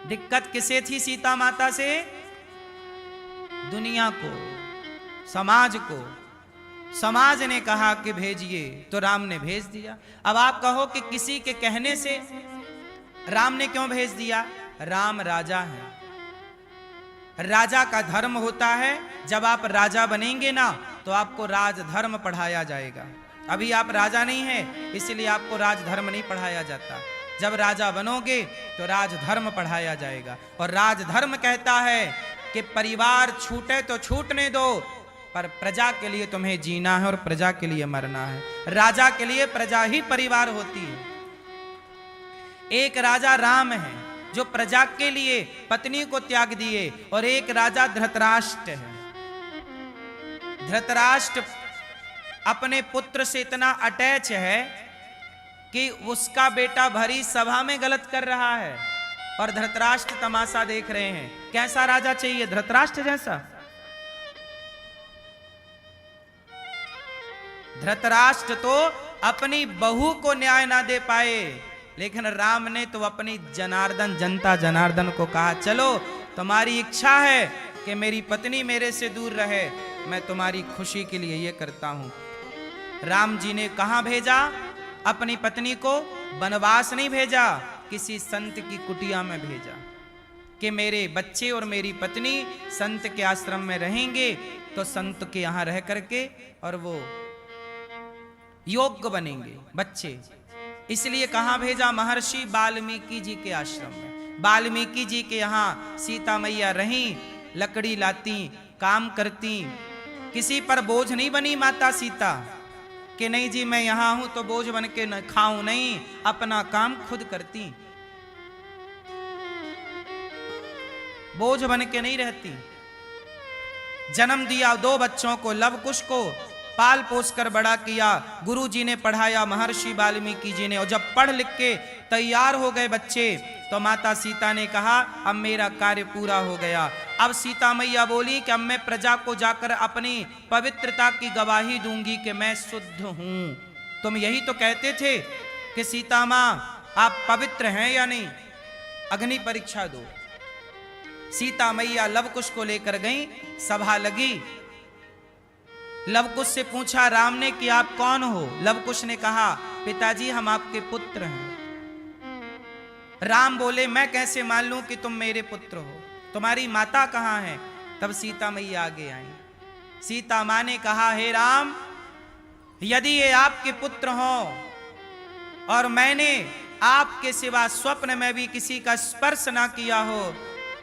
दिक्कत किसे थी सीता माता से? दुनिया को, समाज को। समाज ने कहा कि भेजिए तो राम ने भेज दिया। अब आप कहो कि किसी के कहने से राम ने क्यों भेज दिया? राम राजा है, राजा का धर्म होता है। जब आप राजा बनेंगे ना तो आपको राजधर्म पढ़ाया जाएगा। अभी आप राजा नहीं हैं, इसलिए आपको राजधर्म नहीं पढ़ाया जाता। जब राजा बनोगे तो राजधर्म पढ़ाया जाएगा। और राजधर्म कहता है कि परिवार छूटे तो छूटने दो, पर प्रजा के लिए तुम्हें जीना है और प्रजा के लिए मरना है। राजा के लिए प्रजा ही परिवार होती है। एक राजा राम है जो प्रजा के लिए पत्नी को त्याग दिए, और एक राजा धृतराष्ट्र है। धृतराष्ट्र अपने पुत्र से इतना अटैच है कि उसका बेटा भरी सभा में गलत कर रहा है और धृतराष्ट्र तमाशा देख रहे हैं। कैसा राजा चाहिए? धृतराष्ट्र जैसा। धृतराष्ट्र तो अपनी बहू को न्याय ना दे पाए, लेकिन राम ने तो अपनी जनार्दन, जनता जनार्दन को कहा, चलो तुम्हारी इच्छा है कि मेरी पत्नी मेरे से दूर रहे, मैं तुम्हारी खुशी के लिए ये करता हूं। राम जी ने कहां भेजा अपनी पत्नी को? वनवास नहीं भेजा, किसी संत की कुटिया में भेजा कि मेरे बच्चे और मेरी पत्नी संत के आश्रम में रहेंगे तो संत के यहां रह करके और वो योग्य बनेंगे बच्चे। इसलिए कहां भेजा? महर्षि वाल्मीकि जी के आश्रम में। वाल्मीकि जी के यहां सीता मैया रहीं, लकड़ी लाती, काम करती, किसी पर बोझ नहीं बनी माता सीता कि नहीं जी मैं यहां हूं तो बोझ बन के न खाऊं, नहीं, अपना काम खुद करती, बोझ बन के नहीं रहती। जन्म दिया 2 बच्चों को, लव कुश को पाल पोस कर बड़ा किया, गुरु जी ने पढ़ाया, महर्षि वाल्मीकि जी ने। और जब पढ़ लिख के तैयार हो गए बच्चे तो माता सीता ने कहा अब मेरा कार्य पूरा हो गया। अब सीता मैया बोली कि अब मैं प्रजा को जाकर अपनी पवित्रता की गवाही दूंगी कि मैं शुद्ध हूं। तुम यही तो कहते थे कि सीता मां आप पवित्र हैं या नहीं, अग्नि परीक्षा दो। सीता मैया लवकुश को लेकर गई, सभा लगी। लवकुश से पूछा राम ने कि आप कौन हो? लवकुश ने कहा पिताजी हम आपके पुत्र हैं। राम बोले मैं कैसे मान लूं कि तुम मेरे पुत्र हो, तुम्हारी माता कहां है? तब सीता मैया आगे आई। सीता मां ने कहा हे राम, यदि ये आपके पुत्र हो और मैंने आपके सिवा स्वप्न में भी किसी का स्पर्श ना किया हो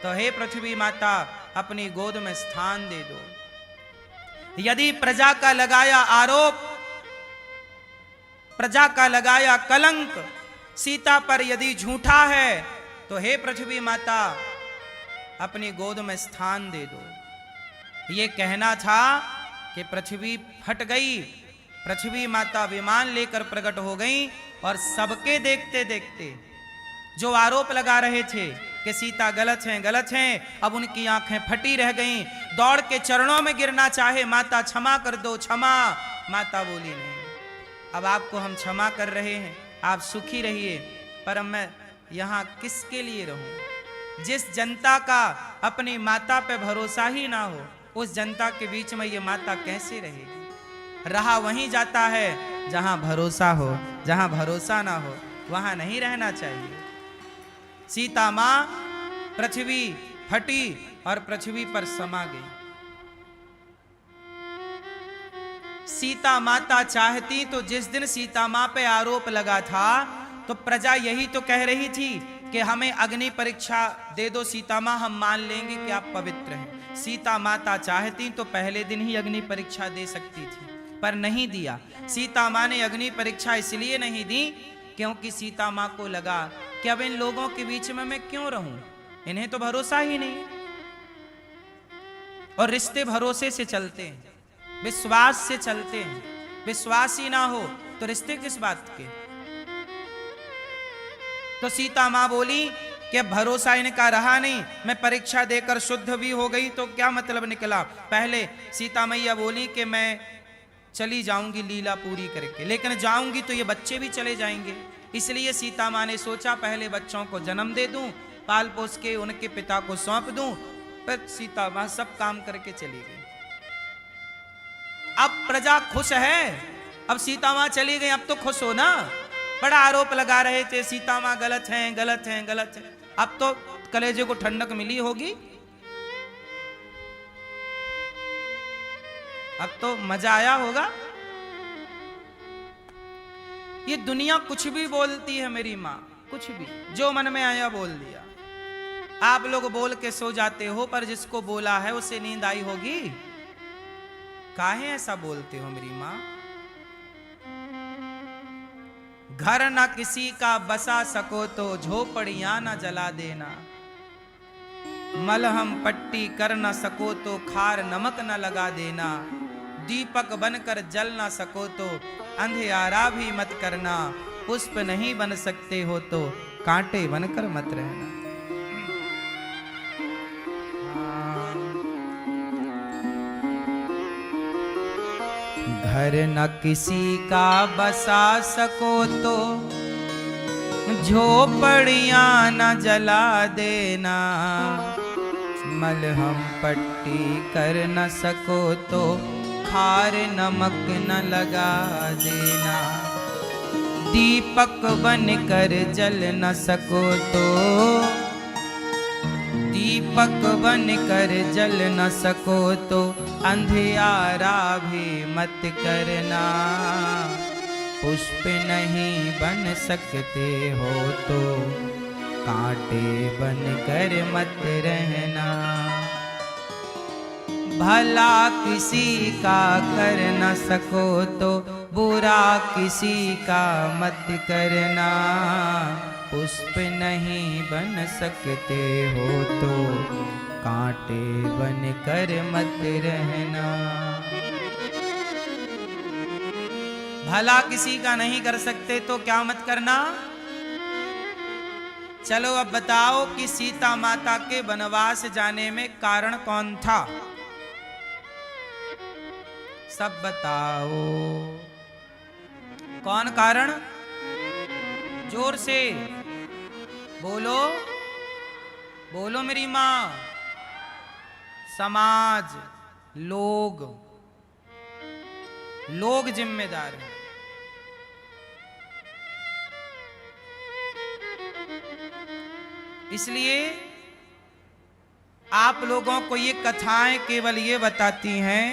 तो हे पृथ्वी माता अपनी गोद में स्थान दे दो। यदि प्रजा का लगाया आरोप, प्रजा का लगाया कलंक सीता पर यदि झूठा है तो हे पृथ्वी माता अपनी गोद में स्थान दे दो। ये कहना था कि पृथ्वी फट गई। पृथ्वी माता विमान लेकर प्रकट हो गई और सबके देखते देखते जो आरोप लगा रहे थे कि सीता गलत हैं, अब उनकी आंखें फटी रह गईं। दौड़ के चरणों में गिरना चाहे माता क्षमा कर दो, क्षमा। माता बोली नहीं, अब आपको हम क्षमा कर रहे हैं, आप सुखी रहिए, पर मैं यहाँ किसके लिए रहूं? जिस जनता का अपनी माता पे भरोसा ही ना हो, उस जनता के बीच में ये माता कैसे रहेगी? रहा वहीं जाता है जहां भरोसा हो, जहां भरोसा ना हो वहां नहीं रहना चाहिए। सीता मां पृथ्वी फटी और पृथ्वी पर समा गई। सीता माता चाहती तो जिस दिन सीता मां पे आरोप लगा था तो प्रजा यही तो कह रही थी कि हमें अग्नि परीक्षा दे दो सीता मां, हम मान लेंगे कि आप पवित्र हैं। सीता माता चाहती तो पहले दिन ही अग्नि परीक्षा दे सकती थी, पर नहीं दिया। सीता मां ने अग्नि परीक्षा इसलिए नहीं दी क्योंकि सीता मां को लगा कि अब इन लोगों के बीच में मैं क्यों रहूं, इन्हें तो भरोसा ही नहीं। और रिश्ते भरोसे से चलते हैं, विश्वास से चलते हैं। विश्वास ही ना हो तो रिश्ते किस बात के? तो सीता मां बोली कि भरोसा इनका रहा नहीं, मैं परीक्षा देकर शुद्ध भी हो गई तो क्या मतलब निकला। पहले सीता मैया बोली कि मैं चली जाऊंगी लीला पूरी करके, लेकिन जाऊंगी तो ये बच्चे भी चले जाएंगे। इसलिए सीता मां ने सोचा पहले बच्चों को जन्म दे दूं, पाल पोस के उनके पिता को सौंप दूं। फिर सीता मां सब काम करके चली गई। अब प्रजा खुश है, अब सीता मां चली गई, अब तो खुश हो ना। बड़ा आरोप लगा रहे थे सीता मां गलत हैं, गलत हैं, गलत हैं। अब तो कलेजे को ठंडक मिली होगी, अब तो मजा आया होगा। ये दुनिया कुछ भी बोलती है मेरी मां, कुछ भी जो मन में आया बोल दिया। आप लोग बोल के सो जाते हो, पर जिसको बोला है उसे नींद आई होगी। काहे ऐसा बोलते हो मेरी मां? घर न किसी का बसा सको तो झोपड़ियां न जला देना, मलहम पट्टी कर न सको तो खार नमक न लगा देना, दीपक बनकर जल न सको तो अंधियारा भी मत करना, पुष्प नहीं बन सकते हो तो कांटे बनकर मत रहना। घर न किसी का बसा सको तो झोपड़ियां न जला देना, मलहम पट्टी कर न सको तो खार नमक न लगा देना, दीपक बन कर जल न सको तो, दीपक बन कर जल न सको तो अंधियारा भी मत करना, पुष्प नहीं बन सकते हो तो कांटे बन कर मत रहना, भला किसी का कर न सको तो बुरा किसी का मत करना, पुष्प नहीं बन सकते हो तो कांटे बन कर मत रहना। भला किसी का नहीं कर सकते तो क्या मत करना। चलो अब बताओ कि सीता माता के वनवास जाने में कारण कौन था? सब बताओ कौन कारण? जोर से बोलो, बोलो मेरी मां। समाज, लोग, लोग जिम्मेदार हैं। इसलिए आप लोगों को ये कथाएं केवल ये बताती हैं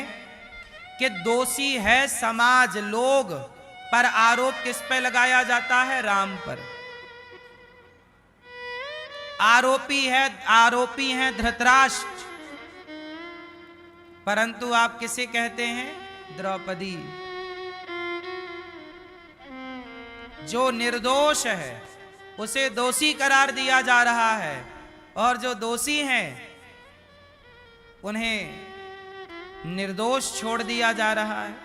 कि दोषी है समाज, लोग, पर आरोप किस पे लगाया जाता है? राम पर। आरोपी है धृतराष्ट्र, परंतु आप किसे कहते हैं? द्रौपदी। जो निर्दोष है उसे दोषी करार दिया जा रहा है, और जो दोषी हैं उन्हें निर्दोष छोड़ दिया जा रहा है।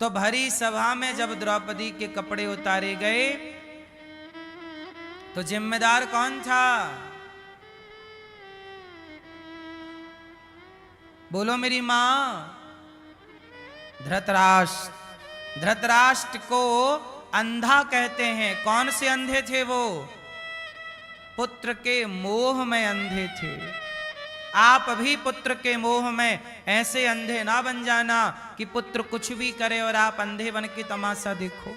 तो भरी सभा में जब द्रौपदी के कपड़े उतारे गए तो जिम्मेदार कौन था? बोलो मेरी मां। धृतराष्ट्र। धृतराष्ट्र को अंधा कहते हैं। कौन से अंधे थे वो? पुत्र के मोह में अंधे थे। आप भी पुत्र के मोह में ऐसे अंधे ना बन जाना कि पुत्र कुछ भी करे और आप अंधे बन के तमाशा देखो।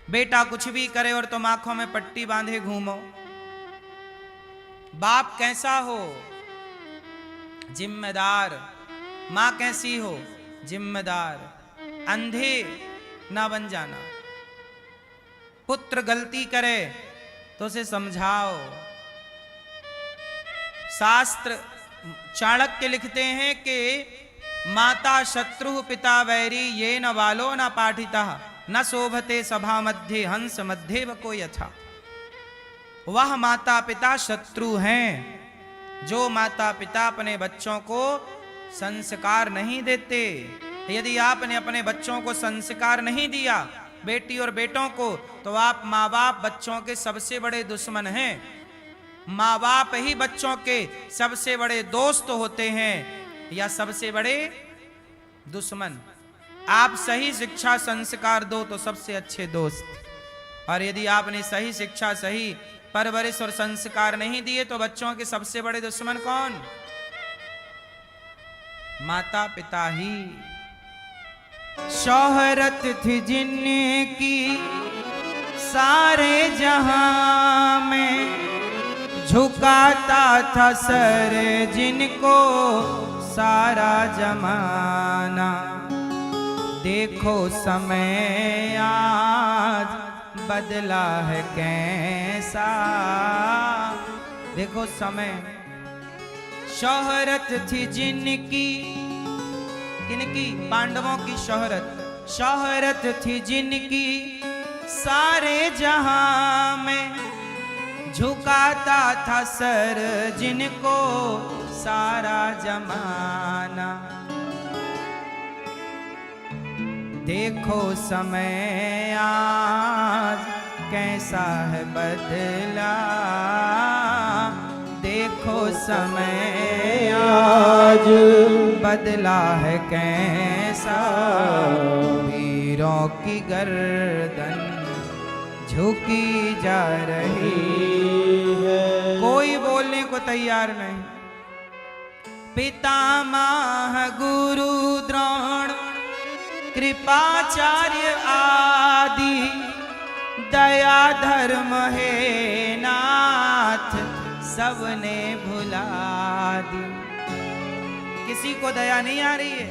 बेटा कुछ भी करे और तुम आंखों में पट्टी बांधे घूमो। बाप कैसा हो? जिम्मेदार। मां कैसी हो? जिम्मेदार। अंधे ना बन जाना। पुत्र गलती करे तो उसे समझाओ। शास्त्र चाणक्य लिखते हैं कि माता शत्रु पिता वैरी ये न बालो न पाठिता न शोभते सभा मध्य हंस मध्य व को यथा। वह माता पिता शत्रु हैं जो माता पिता अपने बच्चों को संस्कार नहीं देते। यदि आपने अपने बच्चों को संस्कार नहीं दिया, बेटी और बेटों को, तो आप माँ बाप बच्चों के सबसे बड़े दुश्मन हैं। माँ बाप ही बच्चों के सबसे बड़े दोस्त होते हैं या सबसे बड़े दुश्मन। आप सही शिक्षा संस्कार दो तो सबसे अच्छे दोस्त। और यदि आपने सही शिक्षा सही परवरिश और संस्कार नहीं दिए तो बच्चों के सबसे बड़े दुश्मन कौन? माता पिता ही। शोहरत थी जिनकी सारे जहां में, झुकाता था सर जिनको सारा जमाना। देखो समय आज बदला है कैसा। देखो समय। शोहरत थी जिनकी, किनकी? पांडवों की शोहरत। शोहरत थी जिनकी सारे जहां में, झुकाता था सर जिनको सारा जमाना। देखो समय आज कैसा है बदला। देखो समय आज बदला है कैसा। वीरों की गर्दन झुकी जा रही है। कोई बोलने को तैयार नहीं। पितामह गुरु द्रोण कृपाचार्य आदि, दया धर्म है नाथ सबने भुला दी। किसी को दया नहीं आ रही है?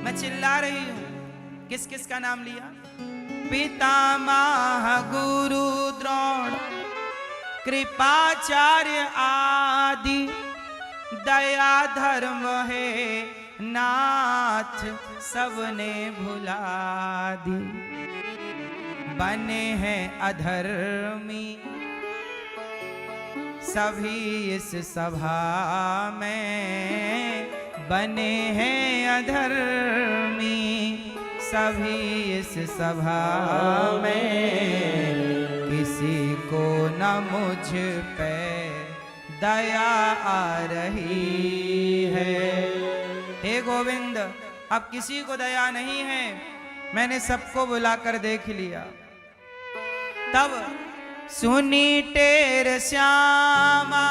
मैं चिल्ला रही हूं। किस किस का नाम लिया? पितामह गुरु द्रोण कृपाचार्य आदि, दया धर्म है नाथ सबने भुला दी। बने हैं अधर्मी सभी इस सभा में, बने हैं अधर्मी सभी इस सभा में। किसी को न मुझ पे दया आ रही है। हे गोविंद, अब किसी को दया नहीं है। मैंने सबको बुलाकर देख लिया। तब सुनी टेर श्यामा,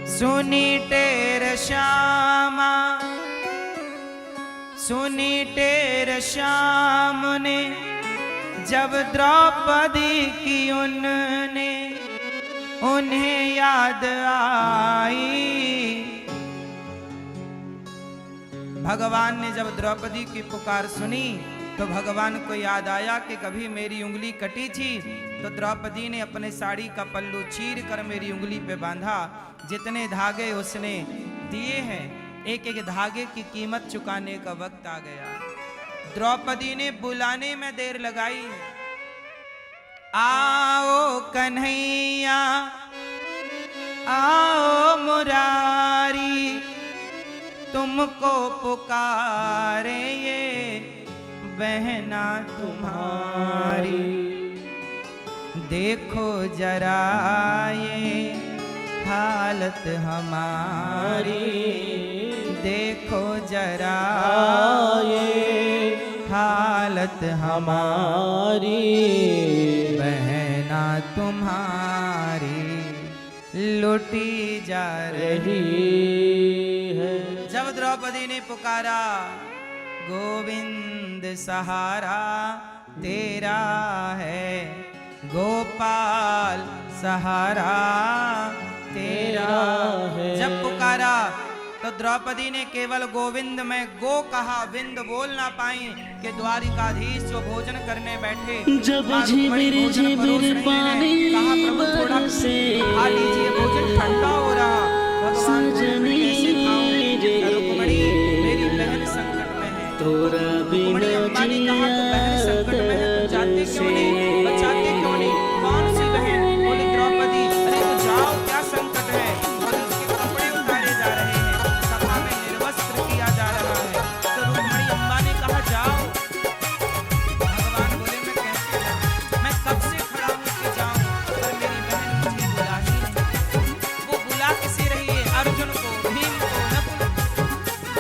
सुनी टेर श्यामा, सुनी टेर श्याम ने जब द्रौपदी की उन्हें याद आई। भगवान ने जब द्रौपदी की पुकार सुनी तो भगवान को याद आया कि कभी मेरी उंगली कटी थी तो द्रौपदी ने अपने साड़ी का पल्लू चीर कर मेरी उंगली पे बांधा। जितने धागे उसने दिए हैं, एक एक धागे की कीमत चुकाने का वक्त आ गया। द्रौपदी ने बुलाने में देर लगाई। आओ कन्हैया, आओ मुरारी, तुमको पुकारे ये बहना तुम्हारी। देखो जरा ये हालत हमारी, देखो जरा ये हालत हमारी, बहना तुम्हारी लुटी जा रही है। जब द्रौपदी ने पुकारा गोविंद सहारा तेरा है, गोपाल सहारा तेरा है। जब पुकारा तो द्रौपदी ने केवल गोविंद में गो कहा, विंद बोल ना पाई कि द्वारिकाधीश जो भोजन करने बैठे जब झिमिर पानी कहा प्रभु थोड़ा खा लीजिए, भोजन ठंडा हो रहा। भगवान कैसे खाऊं, रुक्मणी मेरी बहन संकट में है। रुक्मणी अम्बा ने कहा तो बहन संकट में है तो जाते क्यों नहीं, बचाते क्यों नहीं, कौन सी बहन? बोली द्रौपदी अरे तो जाओ, क्या संकट है? और उसके कपड़े उतारे जा रहे हैं, सभा में निर्वस्त्र किया जा रहा है। तो रुक्मणी अम्बा ने कहा जाओ। भगवान बोले मैं कैसे जाऊं, मैं कब से खड़ा हूं कि जाऊं, पर मेरी बहन मुझे बुला ही नहीं। वो बुला किसे रही है? अर्जुन को, भीम को, नकुल,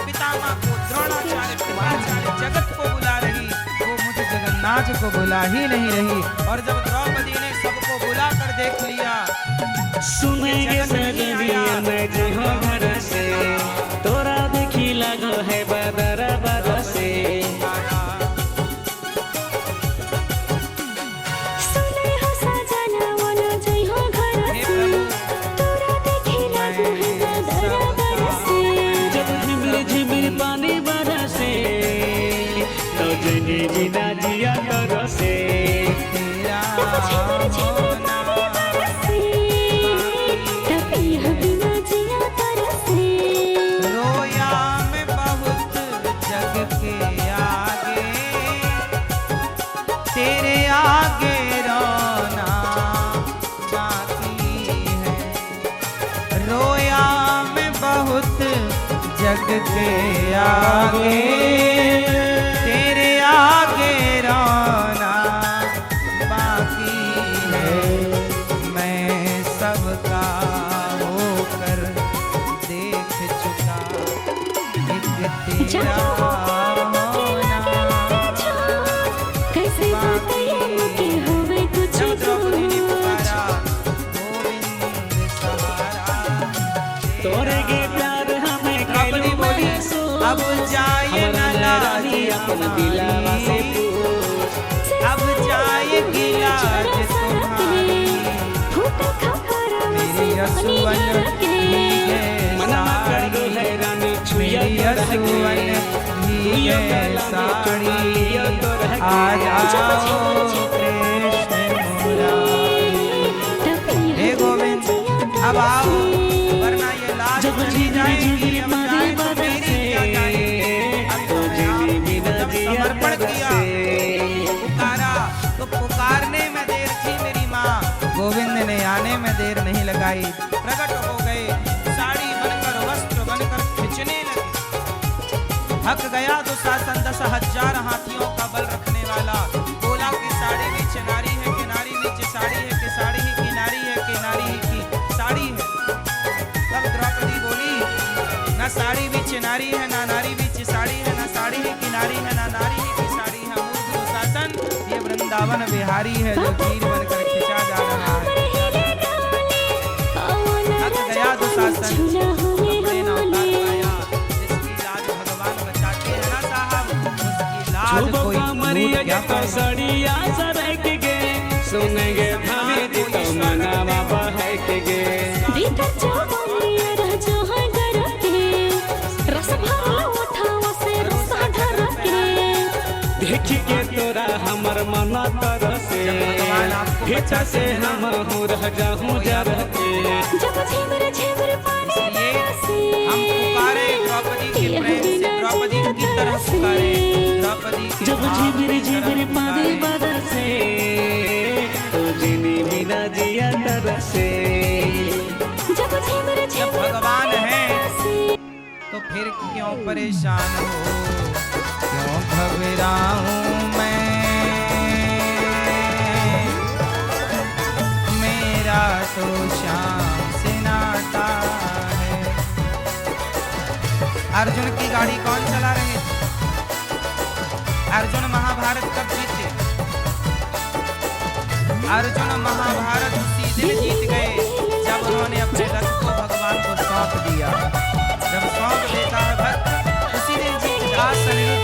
पितामह को, द्रोणाचार्य, कृपाचार्य, जगत को बुला रही, वो मुझे जगन्नाथ को बुला ही नहीं रही। और जब द्रौपदी ने सबको बुला कर देख लिया, सुनेंगे सजनिया मैं जी हो घर से, तोरा देखी लगो है बदर बरसे। सुने हो सजना वाला जय हो घर से, तोरा देखी लगो है बदर बरसे। जब झिमिर झिमिर पानी बरसे तो जनी जीना जिया तरसे। जब झिमिर झिमिर पानी बरसे, तब यह बिना जिया तरसे। रोया मैं बहुत जग के आगे, तेरे आगे रोना बाकी है। रोया मैं बहुत जग के आगे, तेरे आगे रोना बाकी है। मैं सबका होकर देख चुका, एक तेरा होना। कैसे बताइए कि होवे कुछ जब द्रौपदी ने कुछ। पुकारा गोविंद सहारा तोरे के प्यार हमें द्रौपदी बोली अब जाए न लाज अपन दिलावा से पूछ। अब जाएगी लाज तुम्हारी, मेरी असुवन भीगे मना कर साड़ी, है रानी छुया मेरी असुवन भीगे साड़ी। आ जाओ कृष्ण मुरारी। हे गोविंद अब आओ, वरना ये लाज जब चली झिमिर जाएगी। झिमिर अब पानी जाए तो मेरी क्या जाएगी। अब तो मैं आपको जब समर्पण किया, पुकारा तो पुकारने में देर थी मेरी माँ, गोविंद ने आने में देर नहीं लगाई। प्रकट हो गए, साड़ी बनकर वस्त्र बनकर खिंचने लगे। थक गया दुशासन 10,000 हाथियों का बल रखने वाला, बोला कि साड़ी भी चिनारी है कि नारी नीचे साड़ी है कि साड़ी ही की नारी है कि नारी ही की साड़ी है। तब द्रौपदी बोली ना साड़ी भी चिनारी है, ना नारी भी साड़ी है, ना साड़ी ही की नारी है, ना नारी ही की साड़ी है। मूर्ख दुशासन, ये वृंदावन बिहारी है जो तीर बनकर खिंचा जा रहा है। थक गया दुशासन, कपड़े ना उतार पाया। जिसकी लाज भगवान बचाते हैं ना साहब, उसकी लाज कोई लूट क्या पाएगा। सड़िया सरक गे सुनेंगे धामे दी तो मनावा बहक गे। भीतर जवानिया रह जो है घर के, रस भरला उठावा से रसा ढर के। देख के तोरा हमर मन तरसे, हिचा से हम हूँ रह जाऊँ जर के। जब झिमिर झिमिर पानी बरसे, हम पुकारे द्रौपदी के प्रेम से, द्रौपदी की तरह पुकारे, द्रौपदी की जब भाव झिमिर की तरह झिमिर पानी पुकारे। बरसे तो जिनी बिना जिया तरसे। जब झिमिर जब झिमिर भगवान है बरसे, तो फिर क्यों परेशान हो, क्यों घबराऊं मैं। मेरा तो श्याम से नाता है। अर्जुन की गाड़ी कौन चला रहे थे? अर्जुन महाभारत कब जीते? अर्जुन महाभारत उसी दिन जीत गए जब उन्होंने अपने रथ को भगवान को सौंप दिया। जब सौंप देता है भक्त उसी दिन जीत जाता। अनिरुद्ध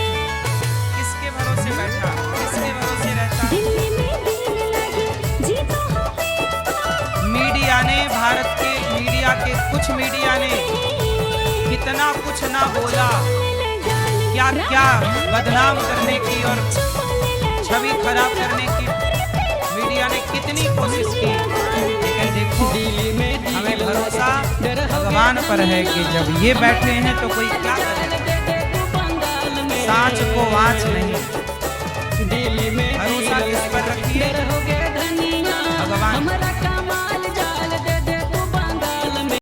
किसके भरोसे बैठा, किसके भरोसे रहता? दिल्ली में दिल लगे जीतो हमें। मीडिया ने, भारत के मीडिया के कुछ मीडिया ने कितना कुछ ना बोला, क्या क्या बदनाम करने की और छवि खराब करने की मीडिया ने कितनी कोशिश की, लेकिन देखो हमें भरोसा भगवान पर है कि जब ये बैठे हैं तो कोई क्या करेगा। सांच को वाच नहीं, भरोसा किस पर रखिए? भगवान।